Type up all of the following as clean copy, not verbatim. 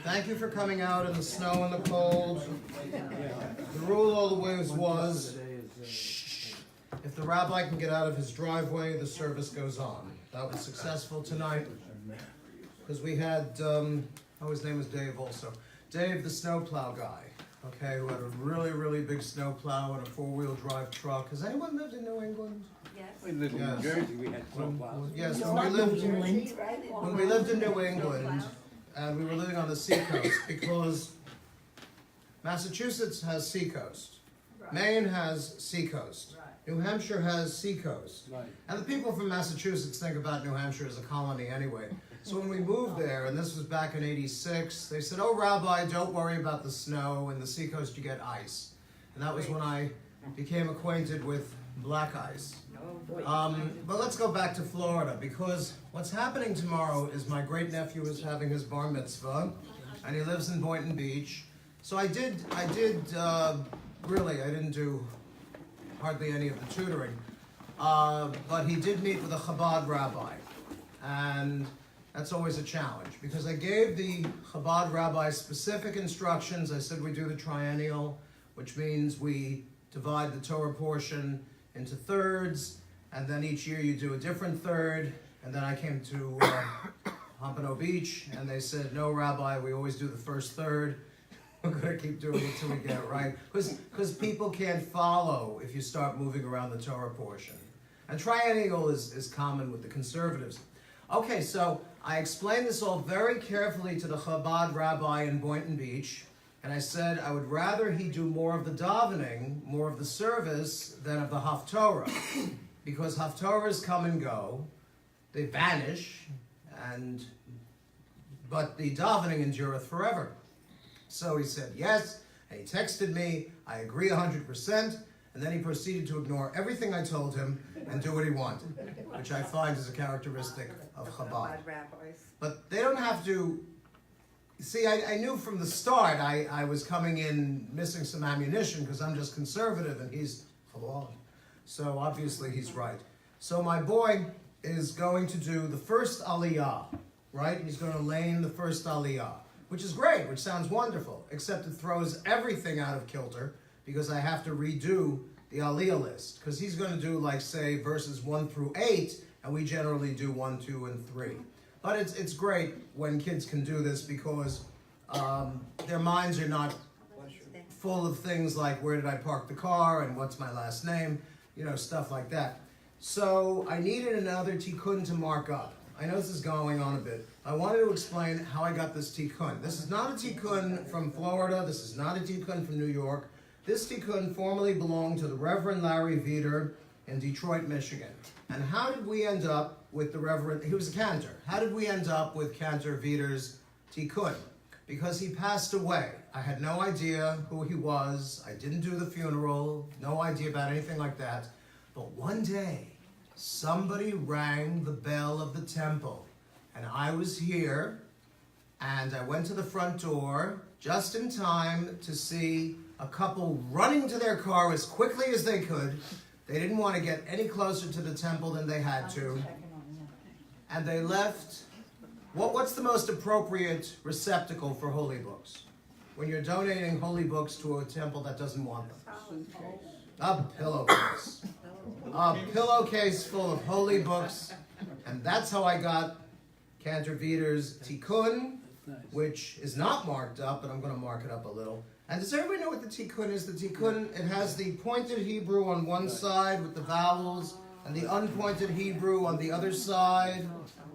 Thank you for coming out in the snow and the cold. The rule always was, if the rabbi can get out of his driveway, the service goes on. That was successful tonight because we had, his name was Dave also. Dave, the snowplow guy, okay, who had a really, really big snowplow and a four-wheel drive truck. Has anyone lived in New England? Yes. We lived in New Jersey, we had snowplows. Yes, when we lived in New England, and we were living on the seacoast, because Massachusetts has seacoast, Maine has seacoast, New Hampshire has seacoast, and the people from Massachusetts think about New Hampshire as a colony anyway. So when we moved there, and this was back in '86, they said, "Oh, Rabbi, don't worry about the snow. In the seacoast, you get ice." And that was when I became acquainted with black ice. But let's go back to Florida, because what's happening tomorrow is my great-nephew is having his bar mitzvah, and he lives in Boynton Beach. So I didn't do hardly any of the tutoring, but he did meet with a Chabad rabbi, and that's always a challenge, because I gave the Chabad rabbi specific instructions. I said we do the triennial, which means we divide the Torah portion into thirds, and then each year you do a different third. And then I came to Pompano Beach, and they said, "No, Rabbi, we always do the first third. We're going to keep doing it till we get it right." Because people can't follow if you start moving around the Torah portion. And triennial is common with the conservatives. Okay, so I explained this all very carefully to the Chabad rabbi in Boynton Beach, and I said I would rather he do more of the davening, more of the service, than of the Haftorah. Because Haftorahs come and go, they vanish, but the davening endureth forever. So he said yes, and he texted me, "I agree 100%, and then he proceeded to ignore everything I told him and do what he wanted, which I find is a characteristic of Chabad. But they don't have to. See, I knew from the start I was coming in missing some ammunition because I'm just conservative and he's Chabad. So obviously he's right. So my boy is going to do the first aliyah, right? He's going to lane the first aliyah, which is great, which sounds wonderful, except it throws everything out of kilter because I have to redo the aliyah list. Because he's going to do, like, say, verses 1 through 8, and we generally do 1, 2, and 3. But it's great when kids can do this because their minds are not full of things like where did I park the car and what's my last name, stuff like that. So I needed another tikkun to mark up. I know this is going on a bit. I wanted to explain how I got this tikkun. This is not a tikkun from Florida. This is not a tikkun from New York. This tikkun formerly belonged to the Reverend Larry Veeder in Detroit, Michigan. And how did we end up with the Reverend, he was a Cantor. How did we end up with Cantor Veeder's tikkun? Because he passed away. I had no idea who he was. I didn't do the funeral. No idea about anything like that. But one day, somebody rang the bell of the temple. And I was here, and I went to the front door just in time to see a couple running to their car as quickly as they could. They didn't want to get any closer to the temple than they had to. And they left. What's the most appropriate receptacle for holy books? When you're donating holy books to a temple that doesn't want them? A pillowcase. A pillowcase full of holy books. And that's how I got Cantor Veeder's tikkun, which is not marked up, but I'm going to mark it up a little. And does everybody know what the tikkun is? The tikkun, it has the pointed Hebrew on one side with the vowels, and the unpointed Hebrew on the other side.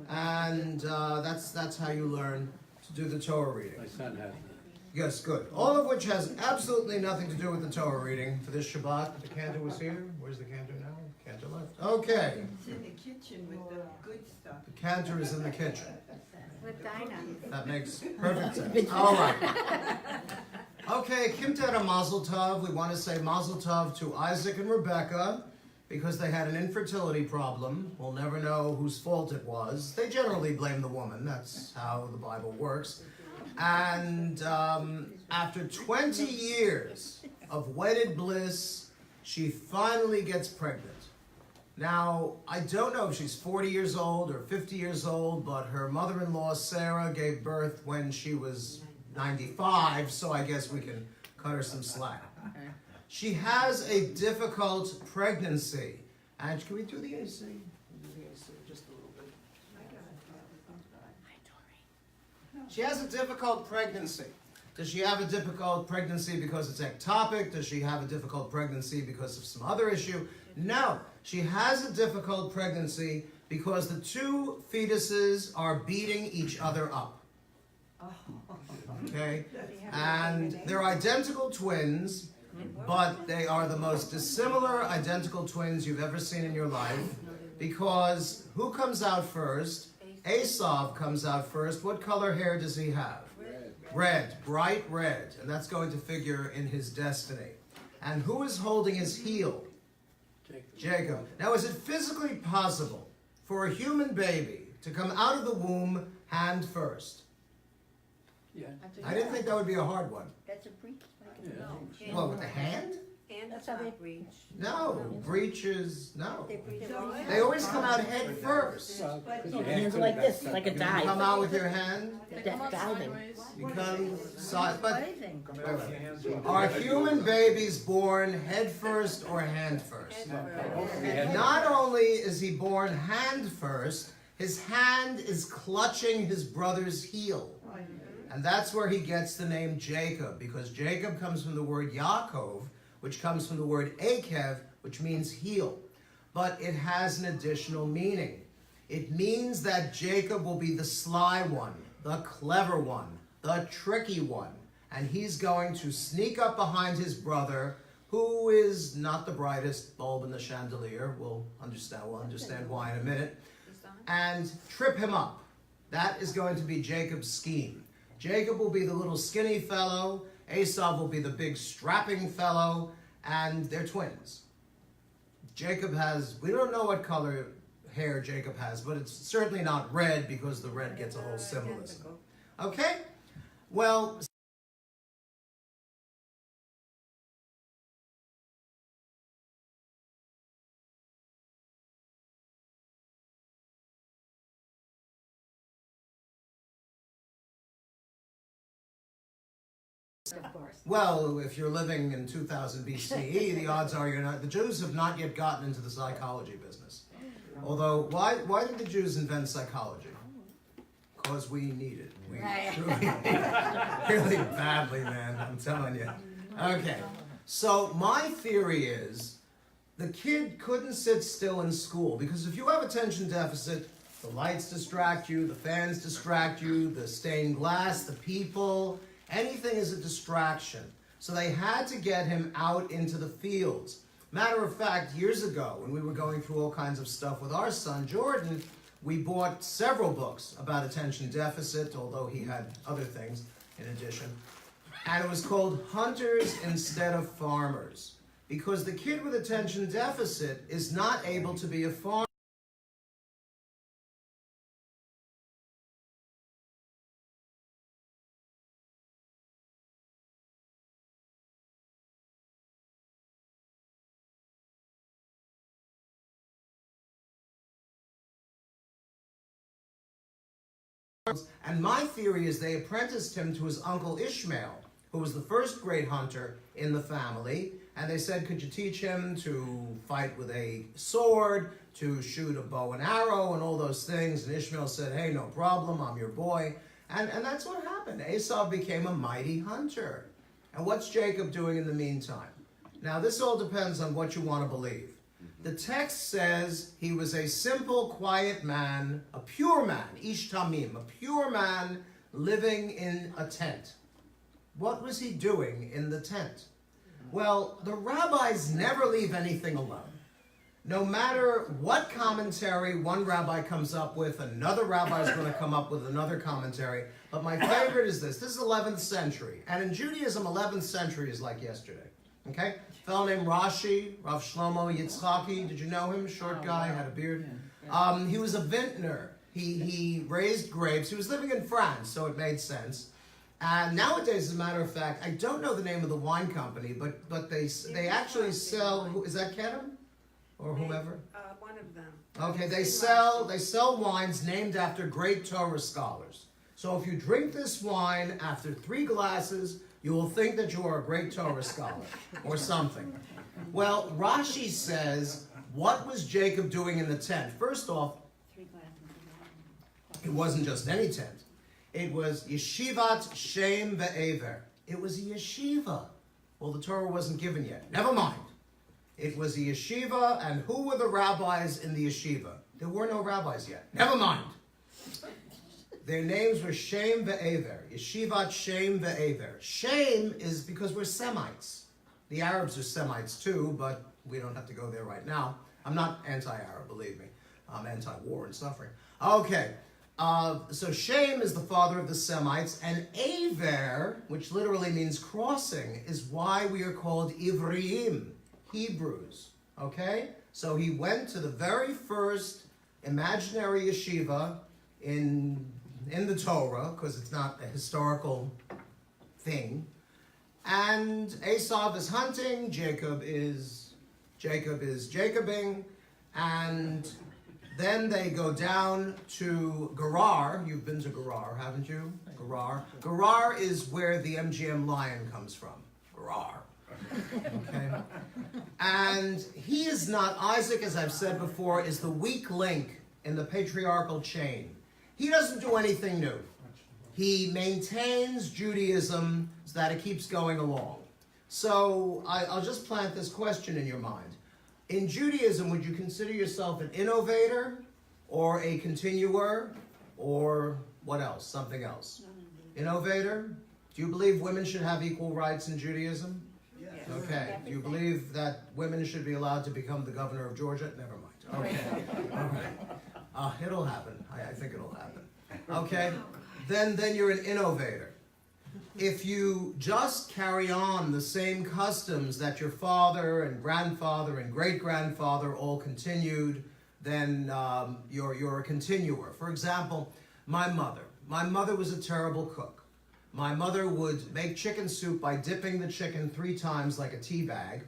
And that's how you learn to do the Torah reading. My son has that. Yes, good. All of which has absolutely nothing to do with the Torah reading for this Shabbat. The Cantor was here. Where's the Cantor now? Cantor left. Okay. It's in the kitchen with the good stuff. The Cantor is in the kitchen. With Dinah. That makes perfect sense. All right. Okay, Kimtera Mazel Tov. We want to say Mazel Tov to Isaac and Rebecca because they had an infertility problem. We'll never know whose fault it was. They generally blame the woman. That's how the Bible works. And after 20 years of wedded bliss, she finally gets pregnant. Now, I don't know if she's 40 years old or 50 years old, but her mother-in-law, Sarah, gave birth when she was 95, so I guess we can cut her some slack. She has a difficult pregnancy. And can we do the AC? Just a little bit. She has a difficult pregnancy. Does she have a difficult pregnancy because it's ectopic? Does she have a difficult pregnancy because of some other issue? No. She has a difficult pregnancy because the two fetuses are beating each other up. Okay? And they're identical twins, but they are the most dissimilar identical twins you've ever seen in your life, because who comes out first? Esav comes out first. What color hair does he have? Red, bright red, and that's going to figure in his destiny. And who is holding his heel? Jacob. Now, is it physically possible for a human baby to come out of the womb hand first? Yeah. I didn't think that would be a hard one. That's a breach. Yeah. What, with the hand? And That's it's how they not breach. No, breeches, no. They breach. They always come out head first. Hands like this, like a You dive. come out with your hand, Diving. you come side, but Amazing. are human babies born head first or hand first? Not only is he born hand first, his hand is clutching his brother's heel. And that's where he gets the name Jacob, because Jacob comes from the word Yaakov, which comes from the word Akev, which means heel. But it has an additional meaning. It means that Jacob will be the sly one, the clever one, the tricky one. And he's going to sneak up behind his brother, who is not the brightest bulb in the chandelier. We'll understand why in a minute. And trip him up. That is going to be Jacob's scheme. Jacob will be the little skinny fellow. Esav will be the big strapping fellow. And they're twins. Jacob has, we don't know what color hair Jacob has, but it's certainly not red, because the red gets a whole symbolism. Okay? Well, well, if you're living in 2000 BCE, the odds are you're not. The Jews have not yet gotten into the psychology business. Although, why did the Jews invent psychology? Because we need it. We truly need it. Really badly, man. I'm telling you. Okay. So my theory is the kid couldn't sit still in school, because if you have attention deficit, the lights distract you, the fans distract you, the stained glass, the people. Anything is a distraction. So they had to get him out into the fields. Matter of fact, years ago, when we were going through all kinds of stuff with our son, Jordan, we bought several books about attention deficit, although he had other things in addition. And it was called Hunters Instead of Farmers. Because the kid with attention deficit is not able to be a farmer. And my theory is they apprenticed him to his uncle Ishmael, who was the first great hunter in the family. And they said, could you teach him to fight with a sword, to shoot a bow and arrow, and all those things? And Ishmael said, hey, no problem, I'm your boy. And that's what happened. Esau became a mighty hunter. And what's Jacob doing in the meantime? Now, this all depends on what you want to believe. The text says he was a simple, quiet man, a pure man, ish tamim, a pure man living in a tent. What was he doing in the tent? Well, the rabbis never leave anything alone. No matter what commentary one rabbi comes up with, another rabbi is going to come up with another commentary. But my favorite is this. This is 11th century. And in Judaism, 11th century is like yesterday. Okay? A fellow named Rashi, Rav Shlomo Yitzchaki. Did you know him? Short guy, had a beard. He was a vintner. He raised grapes. He was living in France, so it made sense. And nowadays, as a matter of fact, I don't know the name of the wine company, but they actually sell. Is that Kedem or whomever? One of them. Okay, they sell wines named after great Torah scholars. So if you drink this wine after 3 glasses, you will think that you are a great Torah scholar or something. Well, Rashi says, what was Jacob doing in the tent? First off, it wasn't just any tent. It was Yeshivat Shem Ve'ever. It was a yeshiva. Well, the Torah wasn't given yet. Never mind. It was a yeshiva, and who were the rabbis in the yeshiva? There were no rabbis yet. Never mind. Their names were Shem Ve'ever. Yeshivat Shem Ve'ever. Shem is because we're Semites. The Arabs are Semites too, but we don't have to go there right now. I'm not anti-Arab, believe me. I'm anti-war and suffering. Okay. So Shem is the father of the Semites, and Aver, which literally means crossing, is why we are called Ivriim, Hebrews. Okay? So he went to the very first imaginary yeshiva in the Torah, because it's not a historical thing. And Esav is hunting, Jacob is Jacobing, and then they go down to Gerar. You've been to Gerar, haven't you? Gerar. Gerar is where the MGM lion comes from. Gerar. Okay? And he is not, Isaac, as I've said before, is the weak link in the patriarchal chain. He doesn't do anything new. He maintains Judaism so that it keeps going along. So I'll just plant this question in your mind. In Judaism, would you consider yourself an innovator or a continuer or what else? Something else? Innovator? Do you believe women should have equal rights in Judaism? Yes. Okay. Do you believe that women should be allowed to become the governor of Georgia? Never mind. Okay. All right. It'll happen. I think it'll happen. Okay. Then you're an innovator. If you just carry on the same customs that your father and grandfather and great-grandfather all continued, then you're a continuer. For example, my mother was a terrible cook. My mother would make chicken soup by dipping the chicken 3 times like a tea bag,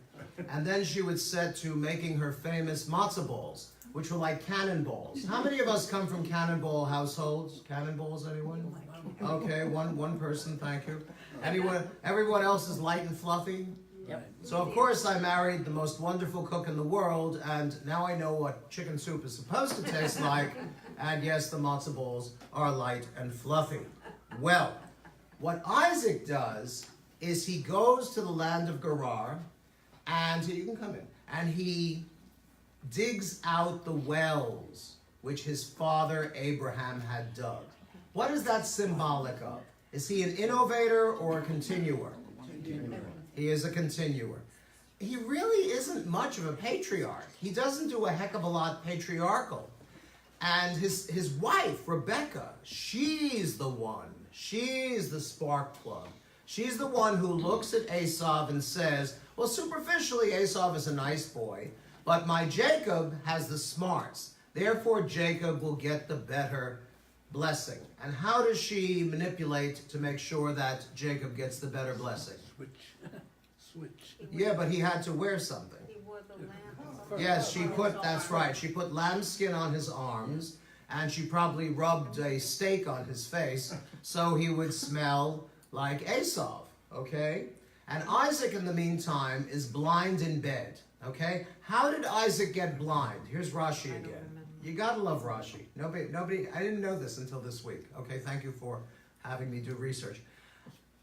and then she would set to making her famous matzah balls, which were like cannonballs. How many of us come from cannonball households? Cannonballs, anyone? Okay, one person, thank you. Anyone? Everyone else is light and fluffy? Yep. So of course I married the most wonderful cook in the world, and now I know what chicken soup is supposed to taste like, and yes, the matzo balls are light and fluffy. Well, what Isaac does is he goes to the land of Gerar, and you can come in, and he digs out the wells which his father Abraham had dug. What is that symbolic of? Is he an innovator or a continuer? He is a continuer. He really isn't much of a patriarch. He doesn't do a heck of a lot patriarchal. And his wife, Rebecca, she's the one. She's the spark plug. She's the one who looks at Esav and says, well, superficially, Esav is a nice boy, but my Jacob has the smarts. Therefore, Jacob will get the better blessing. And how does she manipulate to make sure that Jacob gets the better blessing? Switch. Yeah, but he had to wear something. He wore the lamp. Yes, that's right. She put lambskin on his arms, and she probably rubbed a steak on his face, so he would smell like Esav, okay? And Isaac, in the meantime, is blind in bed, okay? How did Isaac get blind? Here's Rashi again. You gotta love Rashi. Nobody, I didn't know this until this week. Okay, thank you for having me do research.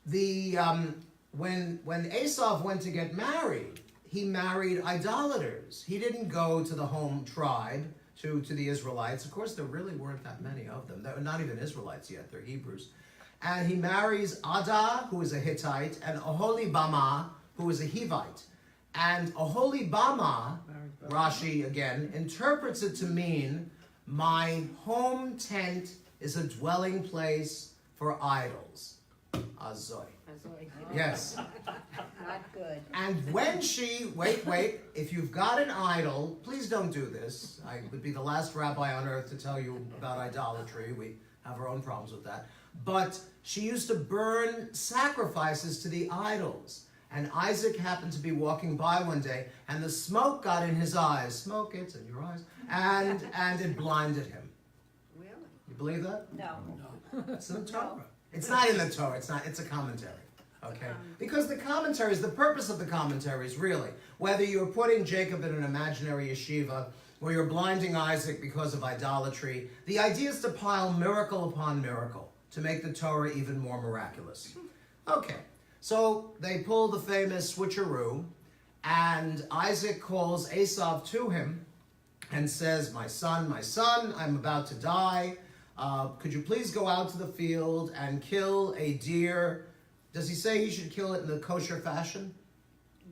When Esav went to get married, he married idolaters. He didn't go to the home tribe, to the Israelites. Of course, there really weren't that many of them. They're not even Israelites yet, they're Hebrews. And he marries Ada, who is a Hittite, and Oholibama, who is a Hivite. And Oholibama, Rashi again, interprets it to mean, my home tent is a dwelling place for idols. Azoy. Yes. Not good. And when she, wait, if you've got an idol, please don't do this. I would be the last rabbi on earth to tell you about idolatry. We have our own problems with that. But she used to burn sacrifices to the idols. And Isaac happened to be walking by one day, and the smoke got in his eyes. Smoke gets in your eyes. And it blinded him. Really? You believe that? No. It's in the Torah. It's not in the Torah. It's a commentary. Okay? Because the commentaries, the purpose of the commentaries, really, whether you're putting Jacob in an imaginary yeshiva or you're blinding Isaac because of idolatry, the idea is to pile miracle upon miracle to make the Torah even more miraculous. Okay, so they pull the famous switcheroo, and Isaac calls Esau to him and says, my son, I'm about to die. Could you please go out to the field and kill a deer? Does he say he should kill it in the kosher fashion?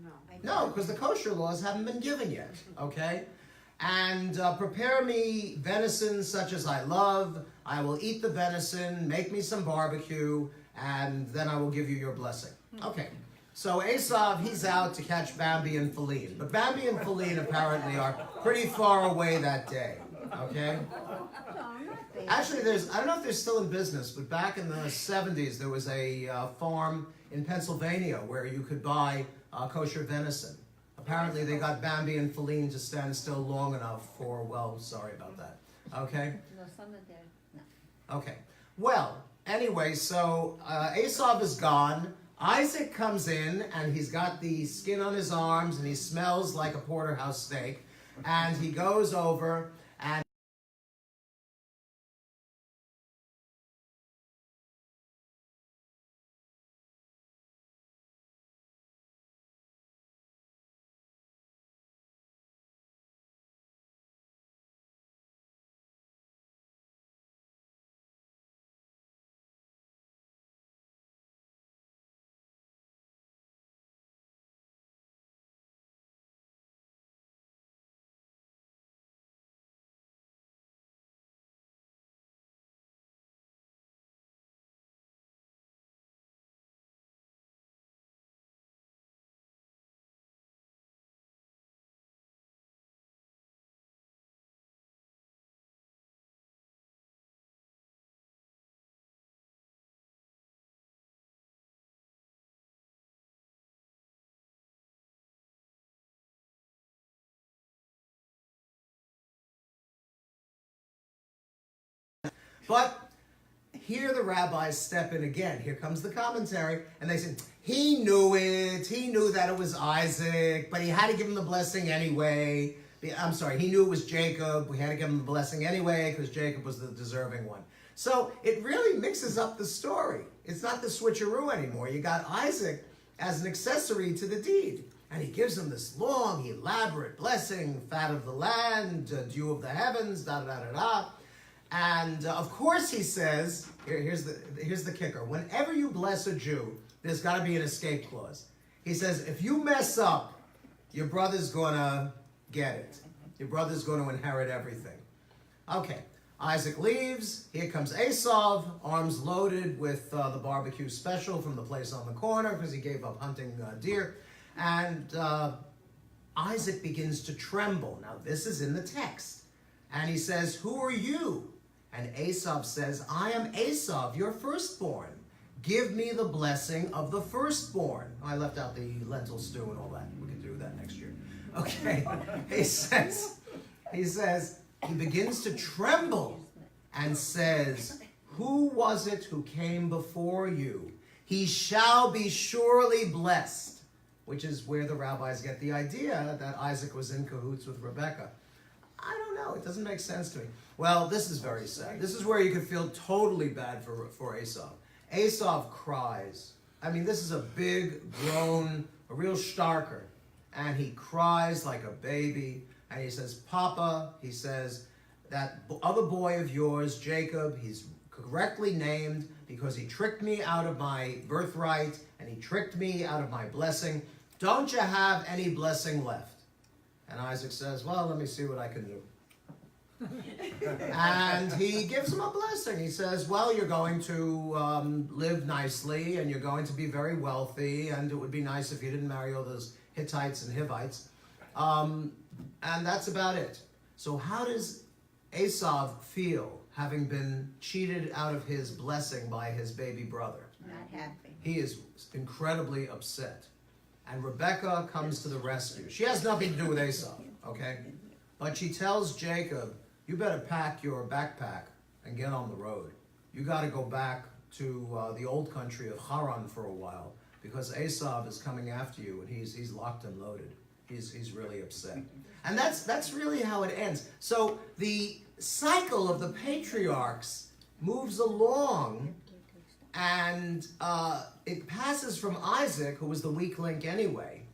No. No, because the kosher laws haven't been given yet, okay? And prepare me venison such as I love. I will eat the venison, make me some barbecue, and then I will give you your blessing. Okay, so Esau, he's out to catch Bambi and Feline. But Bambi and Feline apparently are pretty far away that day, okay? Actually, I don't know if they're still in business, but back in the 70s, there was a farm in Pennsylvania where you could buy kosher venison. Apparently, they got Bambi and Feline to stand still long enough for, well, sorry about that. Okay? No, some of them, no. Okay. Well, anyway, so Esau is gone. Isaac comes in, and he's got the skin on his arms, and he smells like a porterhouse steak. And he goes over, and but here the rabbis step in again. Here comes the commentary, and they say, he knew it. He knew that it was Isaac, but he had to give him the blessing anyway. I'm sorry, he knew it was Jacob. We had to give him the blessing anyway because Jacob was the deserving one. So it really mixes up the story. It's not the switcheroo anymore. You got Isaac as an accessory to the deed. And he gives him this long, elaborate blessing, fat of the land, dew of the heavens, da-da-da-da-da. And of course he says, here's the kicker. Whenever you bless a Jew, there's got to be an escape clause. He says, if you mess up, your brother's going to get it. Your brother's going to inherit everything. Okay, Isaac leaves. Here comes Esau, arms loaded with the barbecue special from the place on the corner because he gave up hunting deer. And Isaac begins to tremble. Now, this is in the text. And he says, who are you? And Esau says, I am Esau, your firstborn. Give me the blessing of the firstborn. I left out the lentil stew and all that. We can do that next year. Okay. He begins to tremble and says, who was it who came before you? He shall be surely blessed. Which is where the rabbis get the idea that Isaac was in cahoots with Rebekah. I don't know. It doesn't make sense to me. Well, this is very sad. This is where you could feel totally bad for Esau. Esau cries. I mean, this is a big, grown, a real starker. And he cries like a baby. And he says, Papa, he says, that other boy of yours, Jacob, he's correctly named because he tricked me out of my birthright and he tricked me out of my blessing. Don't you have any blessing left? And Isaac says, well, let me see what I can do. And he gives him a blessing. He says, well, you're going to live nicely and you're going to be very wealthy and it would be nice if you didn't marry all those Hittites and Hivites. And that's about it. So how does Esau feel having been cheated out of his blessing by his baby brother? Not happy. He is incredibly upset. And Rebecca comes to the rescue. She has nothing to do with Esau, okay? But she tells Jacob, you better pack your backpack and get on the road. You got to go back to the old country of Haran for a while, because Esau is coming after you, and he's locked and loaded. He's really upset. And that's really how it ends. So the cycle of the patriarchs moves along, and it passes from Isaac, who was the weak link anyway,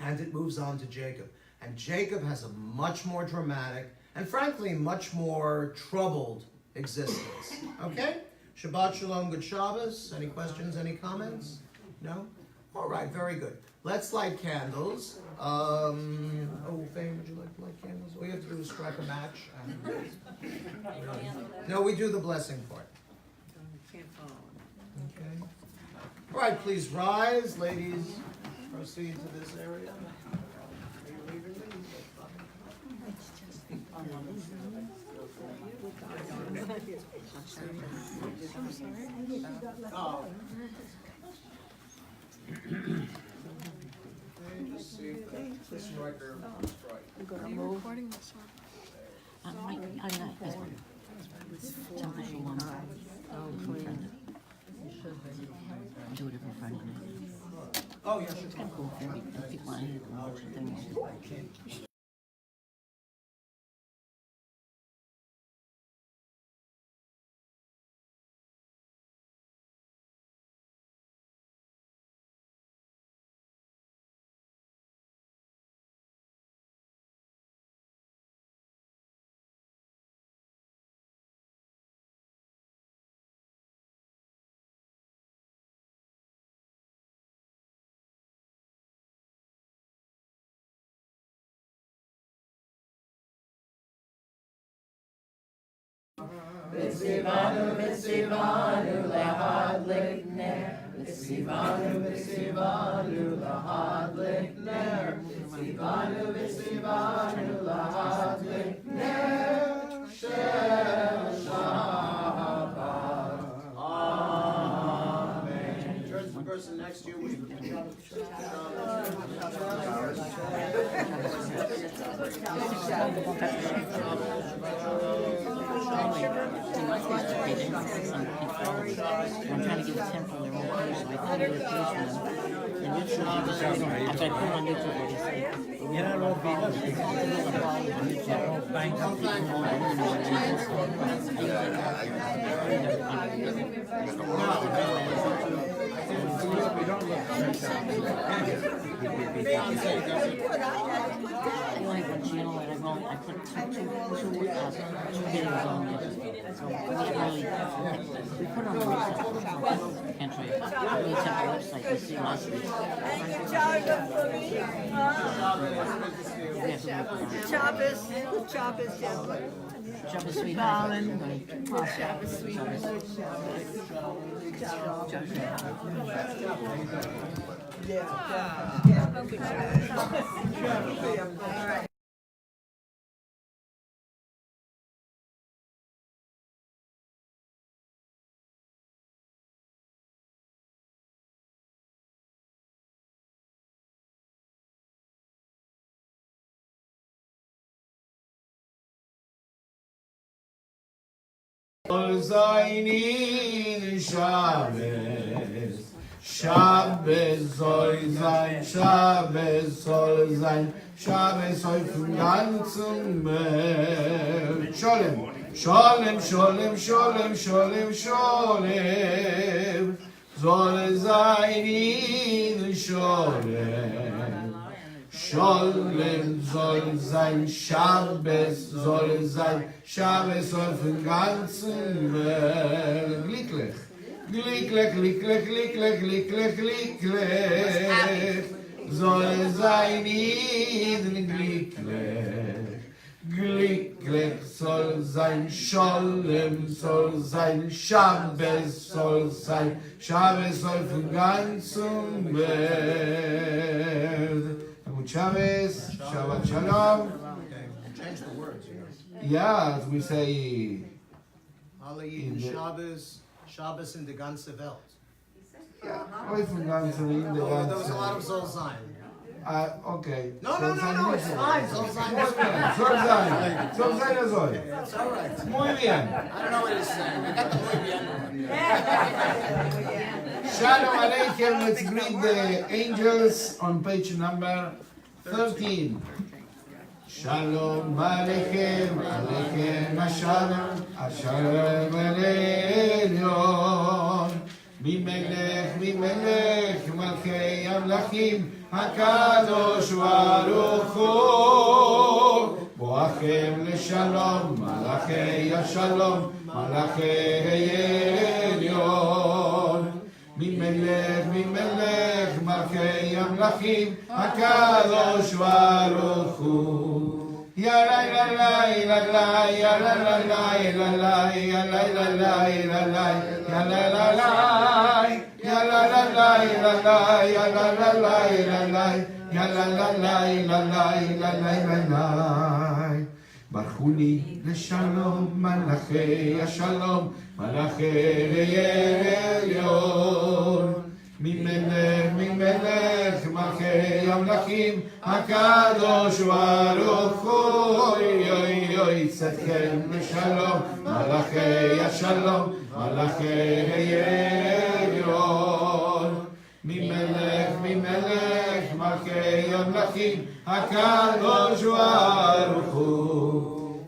and it moves on to Jacob. And Jacob has a much more dramatic and frankly much more troubled existence. Okay? Shabbat Shalom, good Shabbos. Any questions, any comments? No? All right, very good. Let's light candles. Fame, would you like to light candles? All you have to do is strike a match. No, we do the blessing part. Okay. All right, please rise. Ladies, proceed to this area. Are you leaving me? Oh. Okay, just see if the striker strike. Are you recording this one? I'm not. Temple Sholom. Do it every Friday night. Oh, yeah, sure. It's kind of cool for me. If people want to watch the thing. V'sivanu, v'sivanu, lahadlik ner. V'sivanu, v'sivanu, lahadlik ner. V'sivanu, v'sivanu, lahadlik ner. Shel Shabbat. Amen. Turn to the person next to you. I'm trying to give a temple their own place, so I couldn't do it this and YouTube, after I put it on YouTube, what do you say? You're not all beat up. I only have one channel, and I put two videos on it. So we put it on the website. Cantor. Really temple website. You see last week. Shabbos, yeah. Shabbos sweetheart. Shabbos, sweetheart. Zainin Shabbos, Shabbos soll sein, Shabbos soll sein, Shabbos soll vom ganzen Welt. Sholem, Sholem, Sholem, Sholem, Sholem, Sholem, soll sein in Sholem. Sholem soll sein, Shabbos soll sein, Shabbos soll vom ganzen Welt. Glicklich, glicklich, glicklich, glicklich, glicklich, glicklich, soll sein Iden glicklich. Glicklich soll sein, Sholem soll sein, Shabbos soll sein, Shabbos soll vom ganzen Welt. Shabbos, Shabbat Shalom. Okay, change the words here. Yeah, as we say. Alle Yidden Shabbos, Shabbos in the ganze Welt. Always from answering the Oh, there was a lot answer. of soul sign. Okay. No, it's fine. Soul sign is fine. Soul sign. Soul sign is all. It's all right. Muy bien. I don't know what he's saying. I got the muy bien one. Shalom Aleichem. Let's greet the angels on page number 13. Shalom Aleichem, Aleichem Shalom, Shalom Aleichem. Mimelech, Mimelech, Malchei Amlachim, HaKadosh Baruch Hu. Boachem leshalom, Malachei Shalom, Malachei Elyon. Mimelech, Mimelech, Malchei Amlachim, HaKadosh Baruch Hu. Ya la la la la la, ya la la la la la, ya la la la la la, ya la la la, ya la la la la la, ya la la la la la, ya la la la la la la. Barhuni leshalom, malachei shalom, malachei elyon. Mimelech, Mimelech, Malchei Amlachim, HaKadosh Baruch Hu. Yoy tzedkem leshalom, Malachei Shalom, Malachei Elyon. Mimelech, Mimelech, Malchei Amlachim, HaKadosh Baruch Hu.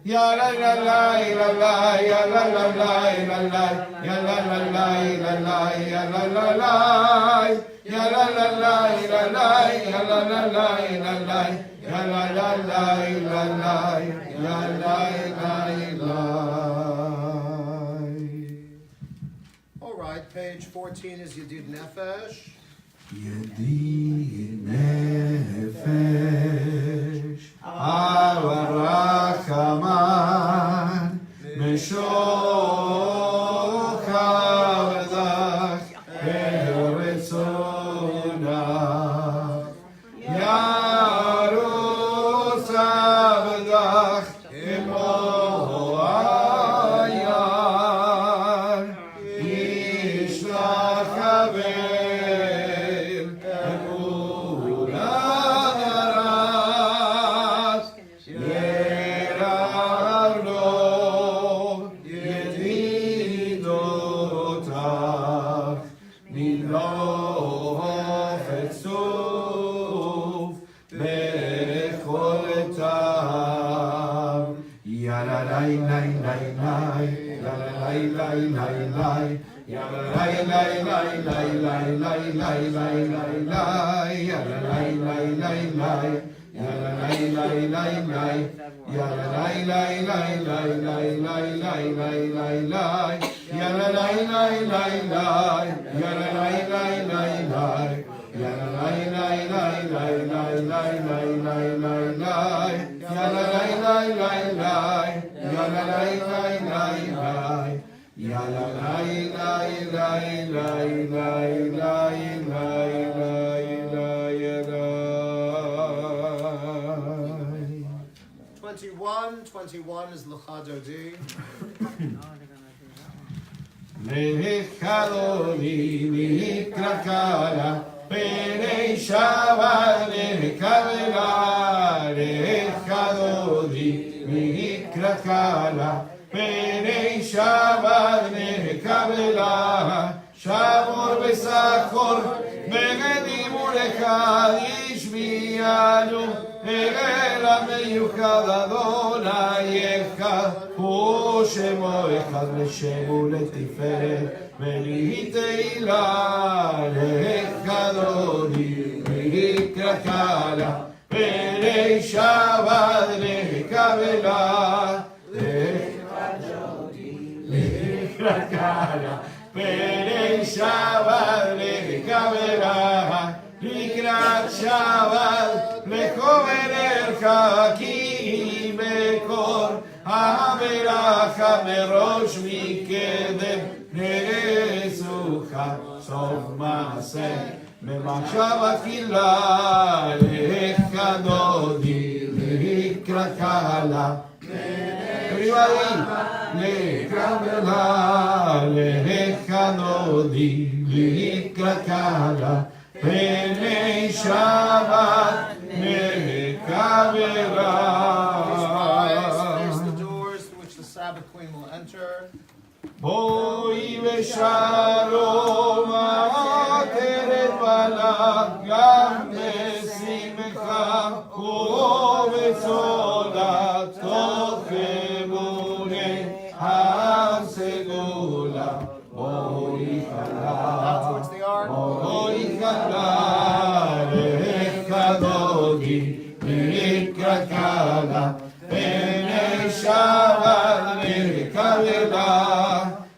Ya la la la la la, ya la la la la la, ya la la la la la, ya la la la, ya la la la la la, ya la la la la la, ya la la la la la, ya la la la. All right, page 14 is Yedid Nefesh. Yedid Nefesh, Avarachaman, Meshoch Avdach, Eretzonah, Yarus Avdach, Emo Ayar, Yishlach Havel, Emunarat, Yerarlo, Yedidotach, Nilof Etzuf, Becholetam, Yalalai, lai, lai, lai, yalalai, lai, lai, lai, yalalai, lai, lai, lai, lai, lai, lai, lai, lai, lai, yalalai, lai, lai, lai, yalalai, lai, lai, lai, yalalai, lai, lai, lai, lai, lai, lai, lai, lai, lai, yalalai, lai, lai, lai, yalalai, lai, lai, lai, yalalai, lai, lai, lai, lai, lai, lai, lai, lai, lai, yalalai, lai, lai, lai, yalalai, lai, lai, lai, yalalai, lai, lai, lai, lai, lai, lai, lai, lai. 21 is L'chadodi. Lechadodi mikrakala, Perei Shabbat lekavela, Lechadodi mikrakala, Perei Shabbat lekavela, Shamor besachor, Begedim ulechad yishmiyanu, Egel המייחד אדוני אחד, הוא שמו אחד לשם ולתפארת, ולתהילה לכדודי, ולקרקלה, פני שבת לקבלה, לקרקלה, פני שבת לקבלה, לקראת שבת לכוברך כי בקור המלאכה מראש מקדם נעשוך סוף מעשה במחשבה תחילה לכדודי לקראת קהלה לקבלה לכבודי להתקרקלה פני שבת מקבלה. Face the doors through which the Sabbath Queen will enter. בואי ושלום עטרת בלק גם בשמחה ובצולה תוך אמוני הסגולה. בואי Now towards the ark. בואי כלה לכבודי להתקרקלה פני שבת מקבלה.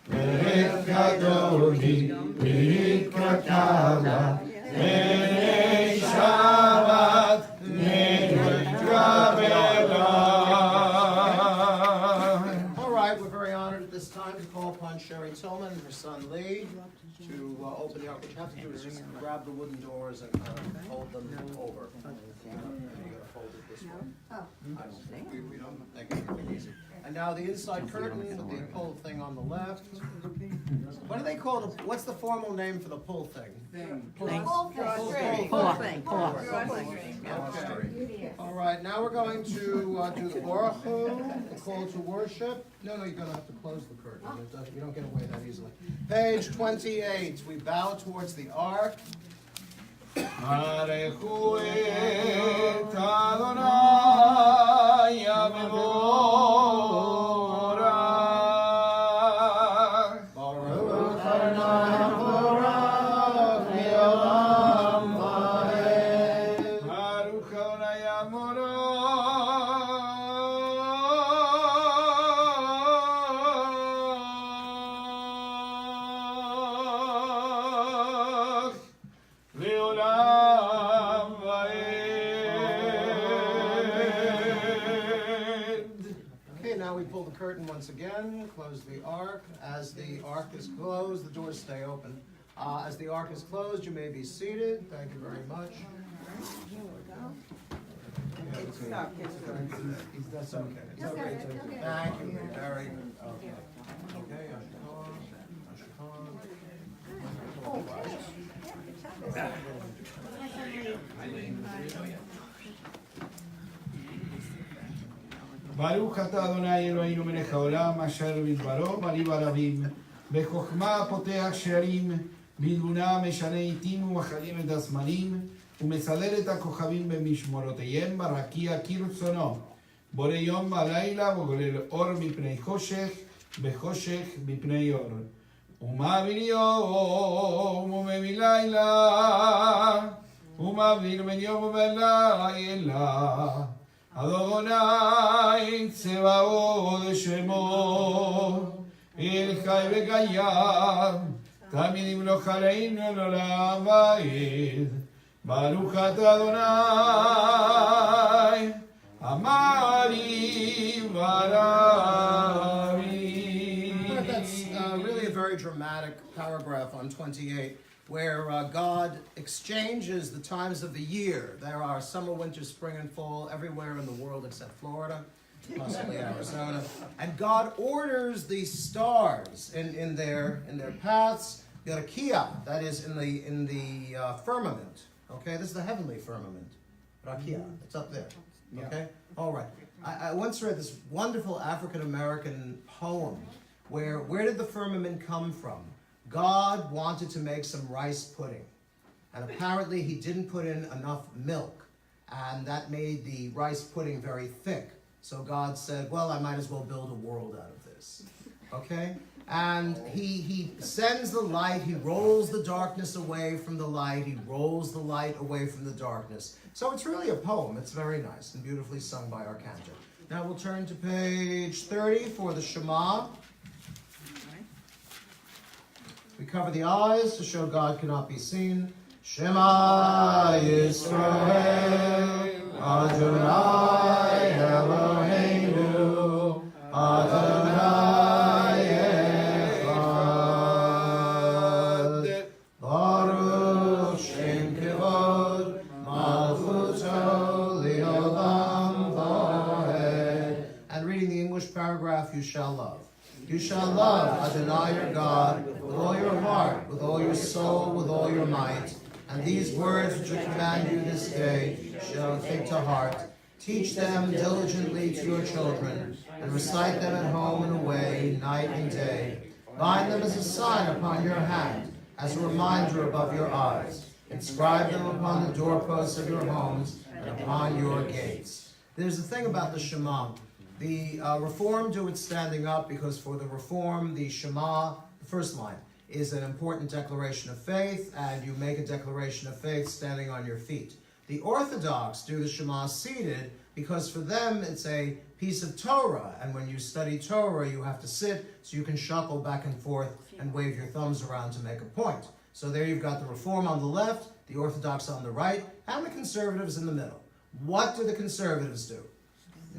לכבודי להתקרקלה פני שבת מקבלה. All right, we're very honored at this time to call upon Sherry Tillman and her son Lee to open the ark. What you have to do is just grab the wooden doors and kind of fold them over. You're gonna fold it this way. We don't make it really easy. And now the inside curtain with the pull thing on the left. What do they call it? What's the formal name for the pull thing? Pull string. Okay. All right, now we're going to do the Baruch Hu, the call to worship. No, you're going to have to close the curtain. You don't get away that easily. Page 28. We bow towards the ark. ברכו את אדוני המבורך. ברוך אדוני המבורך מעולם ועד. ברוך אדוני המבורך לעולם ועד. Okay, now we pull the curtain once again, close the ark. As the ark is closed, the doors stay open. As the ark is closed, you may be seated. Thank you very much. That's okay. It's okay. Thank you. Very okay. Okay. All right. ברוך אתה אדוני אלוהינו מלך העולם אשר בדברו מלא ברבים בחוכמה פותח שערים בתבונה משנה עיתים ומחלים את הזמנים ומסדר את הכוכבים במשמורותיהם ברקיע כרצונו בורא יום בלילה וגולל אור מפני חושך בחושך מפני אור ומעביר יום ומביא לילה ומעביר בין יום ובין לילה אדוני צבאות שמו אל חי וקיים תמיד ימלוך עלינו לעולם ועד ברוך אתה אדוני אמרי ורבי. That's really a very dramatic paragraph on 28, where God exchanges the times of the year. There are summer, winter, spring, and fall everywhere in the world except Florida, possibly Arizona. And God orders the stars in their paths. Rakia, that is in the firmament. Okay, this is the heavenly firmament. Rakia, it's up there. Okay, all right. I once read this wonderful African American poem where did the firmament come from? God wanted to make some rice pudding, and apparently he didn't put in enough milk, and that made the rice pudding very thick. So God said, well, I might as well build a world out of this. Okay? And he sends the light, he rolls the darkness away from the light, he rolls the light away from the darkness. So it's really a poem. It's very nice and beautifully sung by our Cantor. Now we'll turn to page 30 for the Shema. We cover the eyes to show God cannot be seen. Shema Yisrael, Adonai Eloheinu, Adonai Echad, Baruch Shem Kevod, Malchuto Leolam Vaed. And reading the English paragraph, you shall love. You shall love Adonai your God with with all your heart, with all your soul, with all your might. And these words which I command you this day shall take to heart. Teach them diligently to your children, and recite them at home and away, night and day. Bind them as a sign upon your hand, as a reminder above your eyes. Inscribe them upon the doorposts of your homes and upon your gates. There's a thing about the Shema. The Reform do it standing up, because for the Reform, the Shema, the first line, is an important declaration of faith, and you make a declaration of faith standing on your feet. The Orthodox do the Shema seated, because for them it's a piece of Torah, and when you study Torah you have to sit so you can shuffle back and forth and wave your thumbs around to make a point. So there you've got the Reform on the left, the Orthodox on the right, and the Conservatives in the middle. What do the Conservatives do?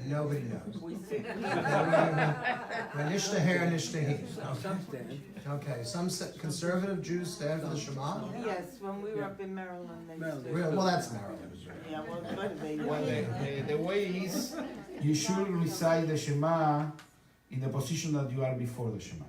Nobody knows. Okay, some conservative Jews stand for the Shema? Yes, when we were up in Maryland, they used to. Well, that's Maryland. Yeah, well, they The way is, you should recite the Shema in the position that you are before the Shema.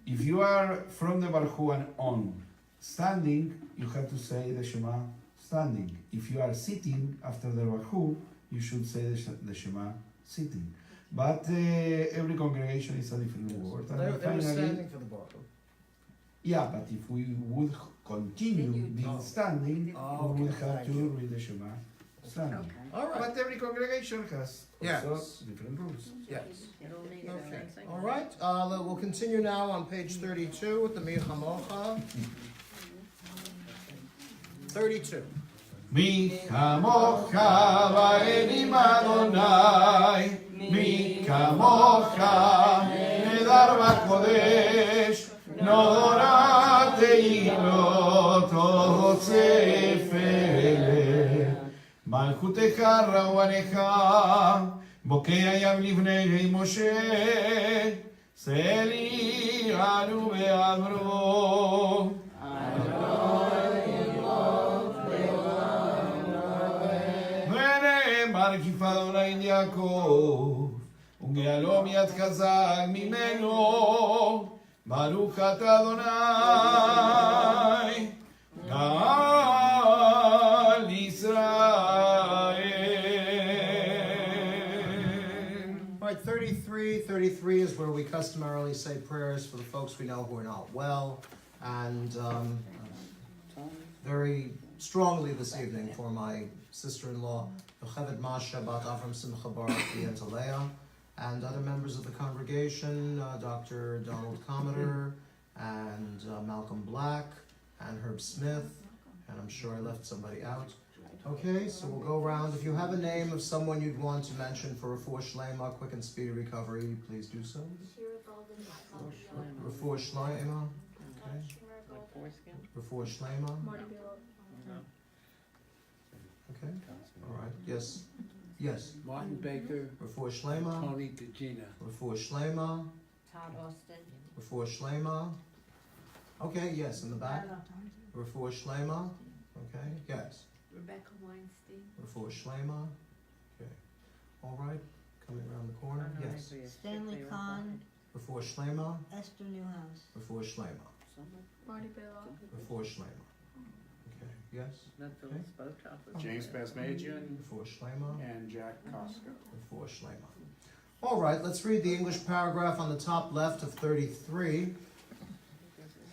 If you are from the Barhu and on standing, you have to say the Shema standing. If you are sitting after the Barhu, you should say the Shema sitting. But every congregation is a different word. And They were finally, standing for the Baruch. yeah, but if we would continue being standing, Oh, we would okay, have thank to you. read the Shema standing. All right. But every congregation has Yes. also different rules. Yes. Okay. All right. We'll continue now on page 32 with the Michamocha. 32. Mi kamocha va'enim Adonai, mi kamocha nedar b'kodesh, no teilo tofele. Malchutecha rawanecha, bokei yam livnei Moshe, seli anu ve'amro. מרכיף אדוני את יעקב, וגאלו מיד חזק ממנו, ברוך אתה אדוני, גאל ישראל. All right, 33 is where we customarily say prayers for the folks we know who are not well, and very strongly this evening for my sister-in-law, Yocheved Masha Bat Avram Simcha Baruch Bientalea, and other members of the congregation, Dr. Donald Cantor, and Malcolm Black, and Herb Smith, and I'm sure I left somebody out. Okay, so we'll go around. If you have a name of someone you'd want to mention for Refuah Shlema, quick and speedy recovery, please do so. Refuah Shlema. Okay. Refuah Shlema. Okay. All right. Yes. Yes. Martin Baker, Refuah Shlema. Tony Kajina. Refuah Shlema. Todd Austin. Refuah Shlema. Okay. Yes. In the back. Refuah Shlema. Okay. Yes. Rebecca Weinstein. Refuah Shlema. Okay. All right. Coming around the corner. Yes. Stanley Kahn, Refuah Shlema. Esther Newhouse. Refuah Shlema. Marty Bella. Refuah Shlema. Okay. Yes. James Basmajian Refuah Shlema. and Jack Costco. Refuah Shlema. All right. Let's read the English paragraph on the top left of 33.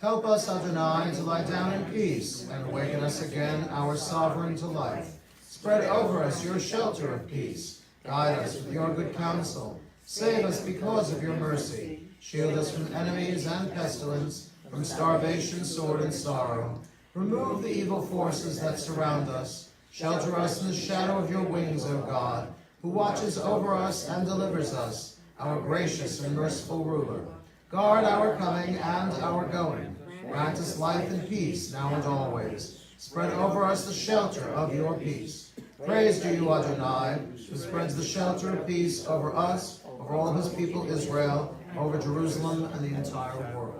Help us, Adonai, to lie down in peace, and awaken us again, our sovereign to life. Spread over us your shelter of peace. Guide us with your good counsel. Save us because of your mercy. Shield us from enemies and pestilence, from starvation, sword, and sorrow. Remove the evil forces that surround us. Shelter us in the shadow of your wings, O God, who watches over us and delivers us, our gracious and merciful ruler. Guard our coming and our going. Grant us life and peace now and always. Spread over us the shelter of your peace. Praise to you, Adonai, who spreads the shelter of peace over us, over all his people Israel, over Jerusalem and the entire world.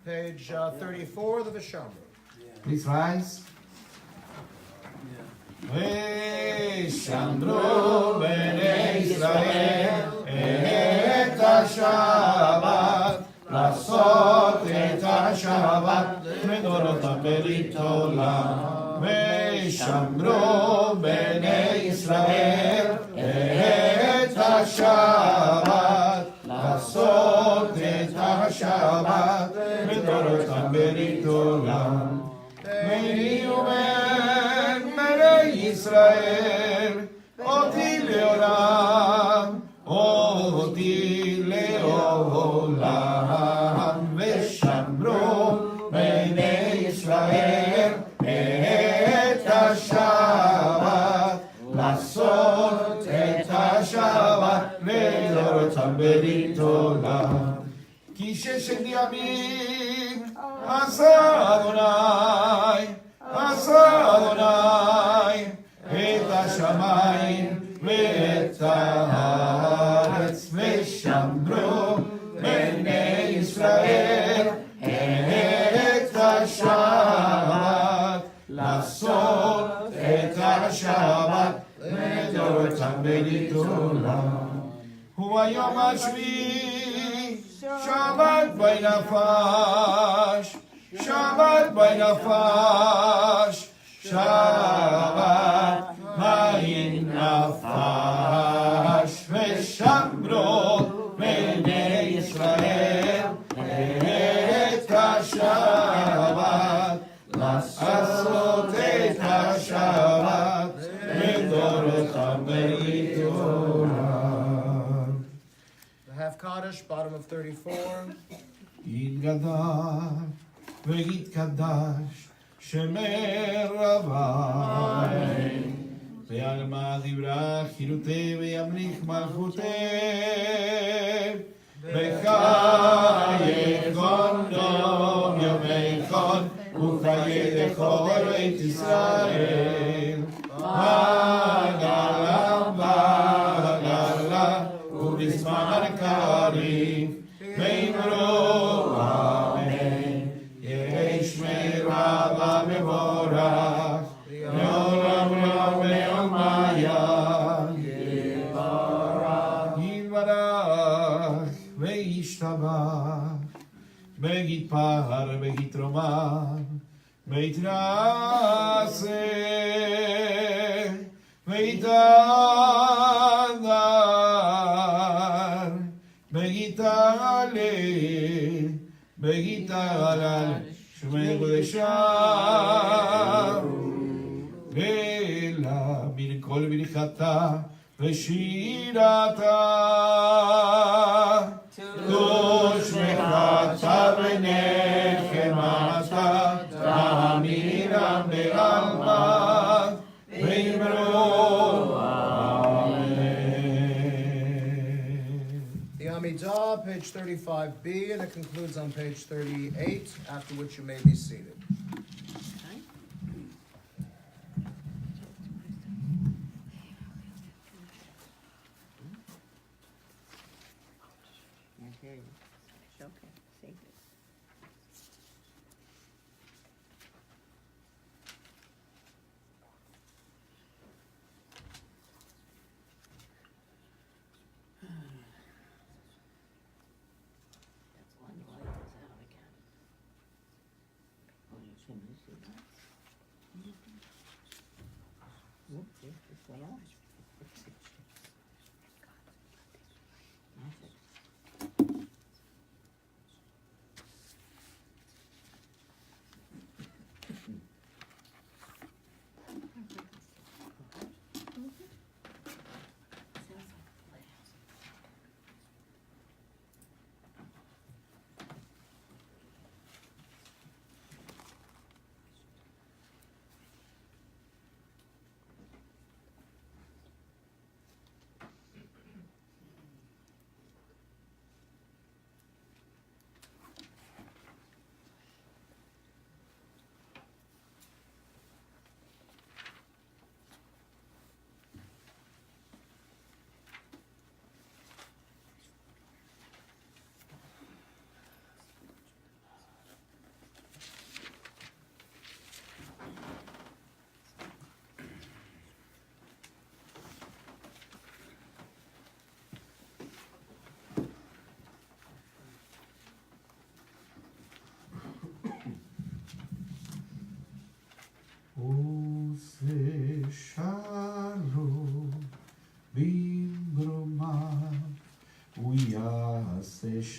Page 34, the Vishamru. Please rise. Veshamru b'nei Israel et השבת, לעשות את השבת לדורותם ברית עולם. ושמרו בני ישראל את השבת, לעשות את השבת לדורותם ברית עולם. ויהיו בין בני ישראל אותי לעולם, אותי לעולם. ושמרו בני ישראל את השבת, לעשות את השבת לדורותם ברית עולם. כי ששת ימים עשה אדוני, עשה אדוני את השמיים ואת הארץ. ושמרו בני ישראל את השבת, לעשות את השבת לדורותם ברית עולם. וביום השביעי שבת בנפש, שבת בנפש, שבת בנפש. ושמרו בני ישראל את השבת, לעשות את השבת לדורותם ברית עולם. The half Kaddish, bottom of 34. יתגדל ויתקדש שמי רבי, ויעלמה יברך חירותי וימליך מלכותי, וחיי גונדום יומי חול וחיי דכל בית ישראל. בגלה בגלה ובזמן קריב ואמרו אמן. יהי שמי רבה מבורך לעולם לא ועולמיה. יתברך וישתבח ויתפאר ויתרומם ויתנשא ויתהדר ויתעלה ויתהלל שמי קודשה אלא מן כל ברכתה ושירתה. קדוש מחתה ונחמתה תאמירם בעלמא ואמרו The Amidah, page 35b, and it concludes on page 38, after which you may be seated. Okay, save it. That's one light is out again. Oh, you see that? Whoop, this way on. That's it.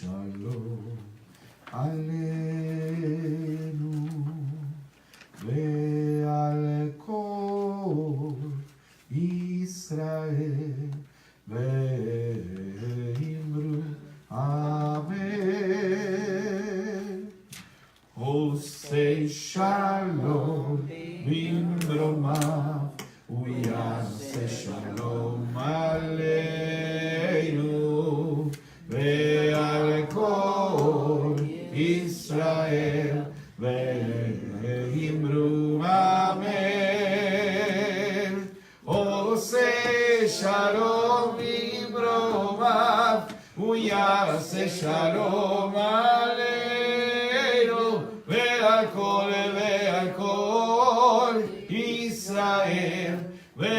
שלום עלינו ועל כל ישראל ואמרו אמן. עושה שלום במרומיו ויעשה שלום עלינו ועל כל ישראל ואמרו אמן. עושה שלום במרומיו ויעשה שלום עלינו ועל כל ישראל ואמרו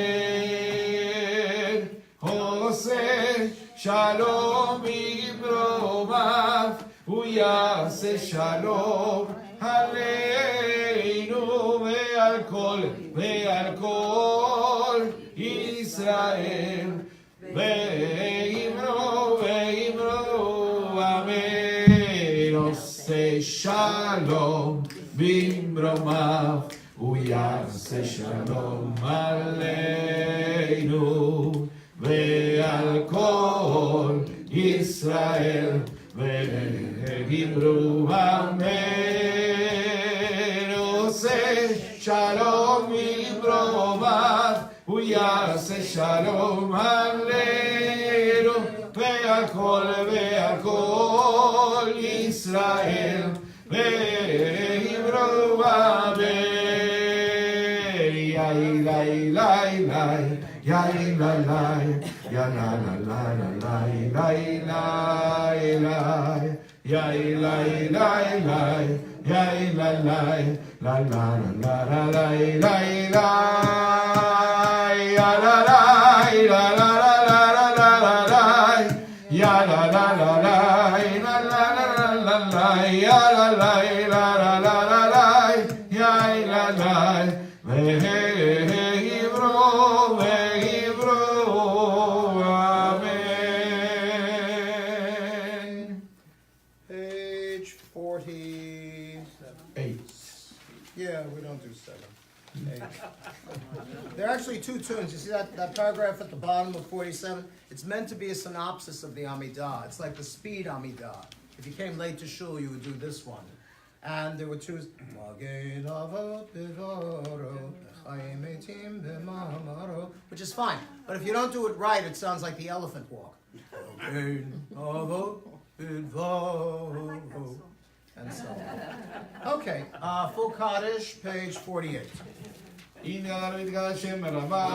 אמן. עושה שלום במרומיו ויעשה שלום עלינו ועל כל ישראל ואמרו אמן. עושה שלום במרומיו ויעשה שלום עלינו ועל כל ישראל ואמרו אמן. עושה שלום במרומיו ויעשה שלום עלינו ועל כל ישראל ואמרו אמן. יאי לי לי לי יאי לי לי יא לה לה לה לה לי לי לי יאי לי לי לי יאי לי לי לה לה לה לה לי לי יא לה לה לה לה יא לה לה לה לה יא לה לה לה לה יאי לה לה ואמרו אמן. Page 48. Yeah, we don't do 7. 8. There are actually two tunes. You see that paragraph at the bottom of 47? It's meant to be a synopsis of the Amidah. It's like the speed Amidah. If you came late to shul, you would do this one. And there were two, which is fine. But if you don't do it right, it sounds like the elephant walk. And so on. Okay, full Kaddish, page 48. הנה על מתגל השם רבה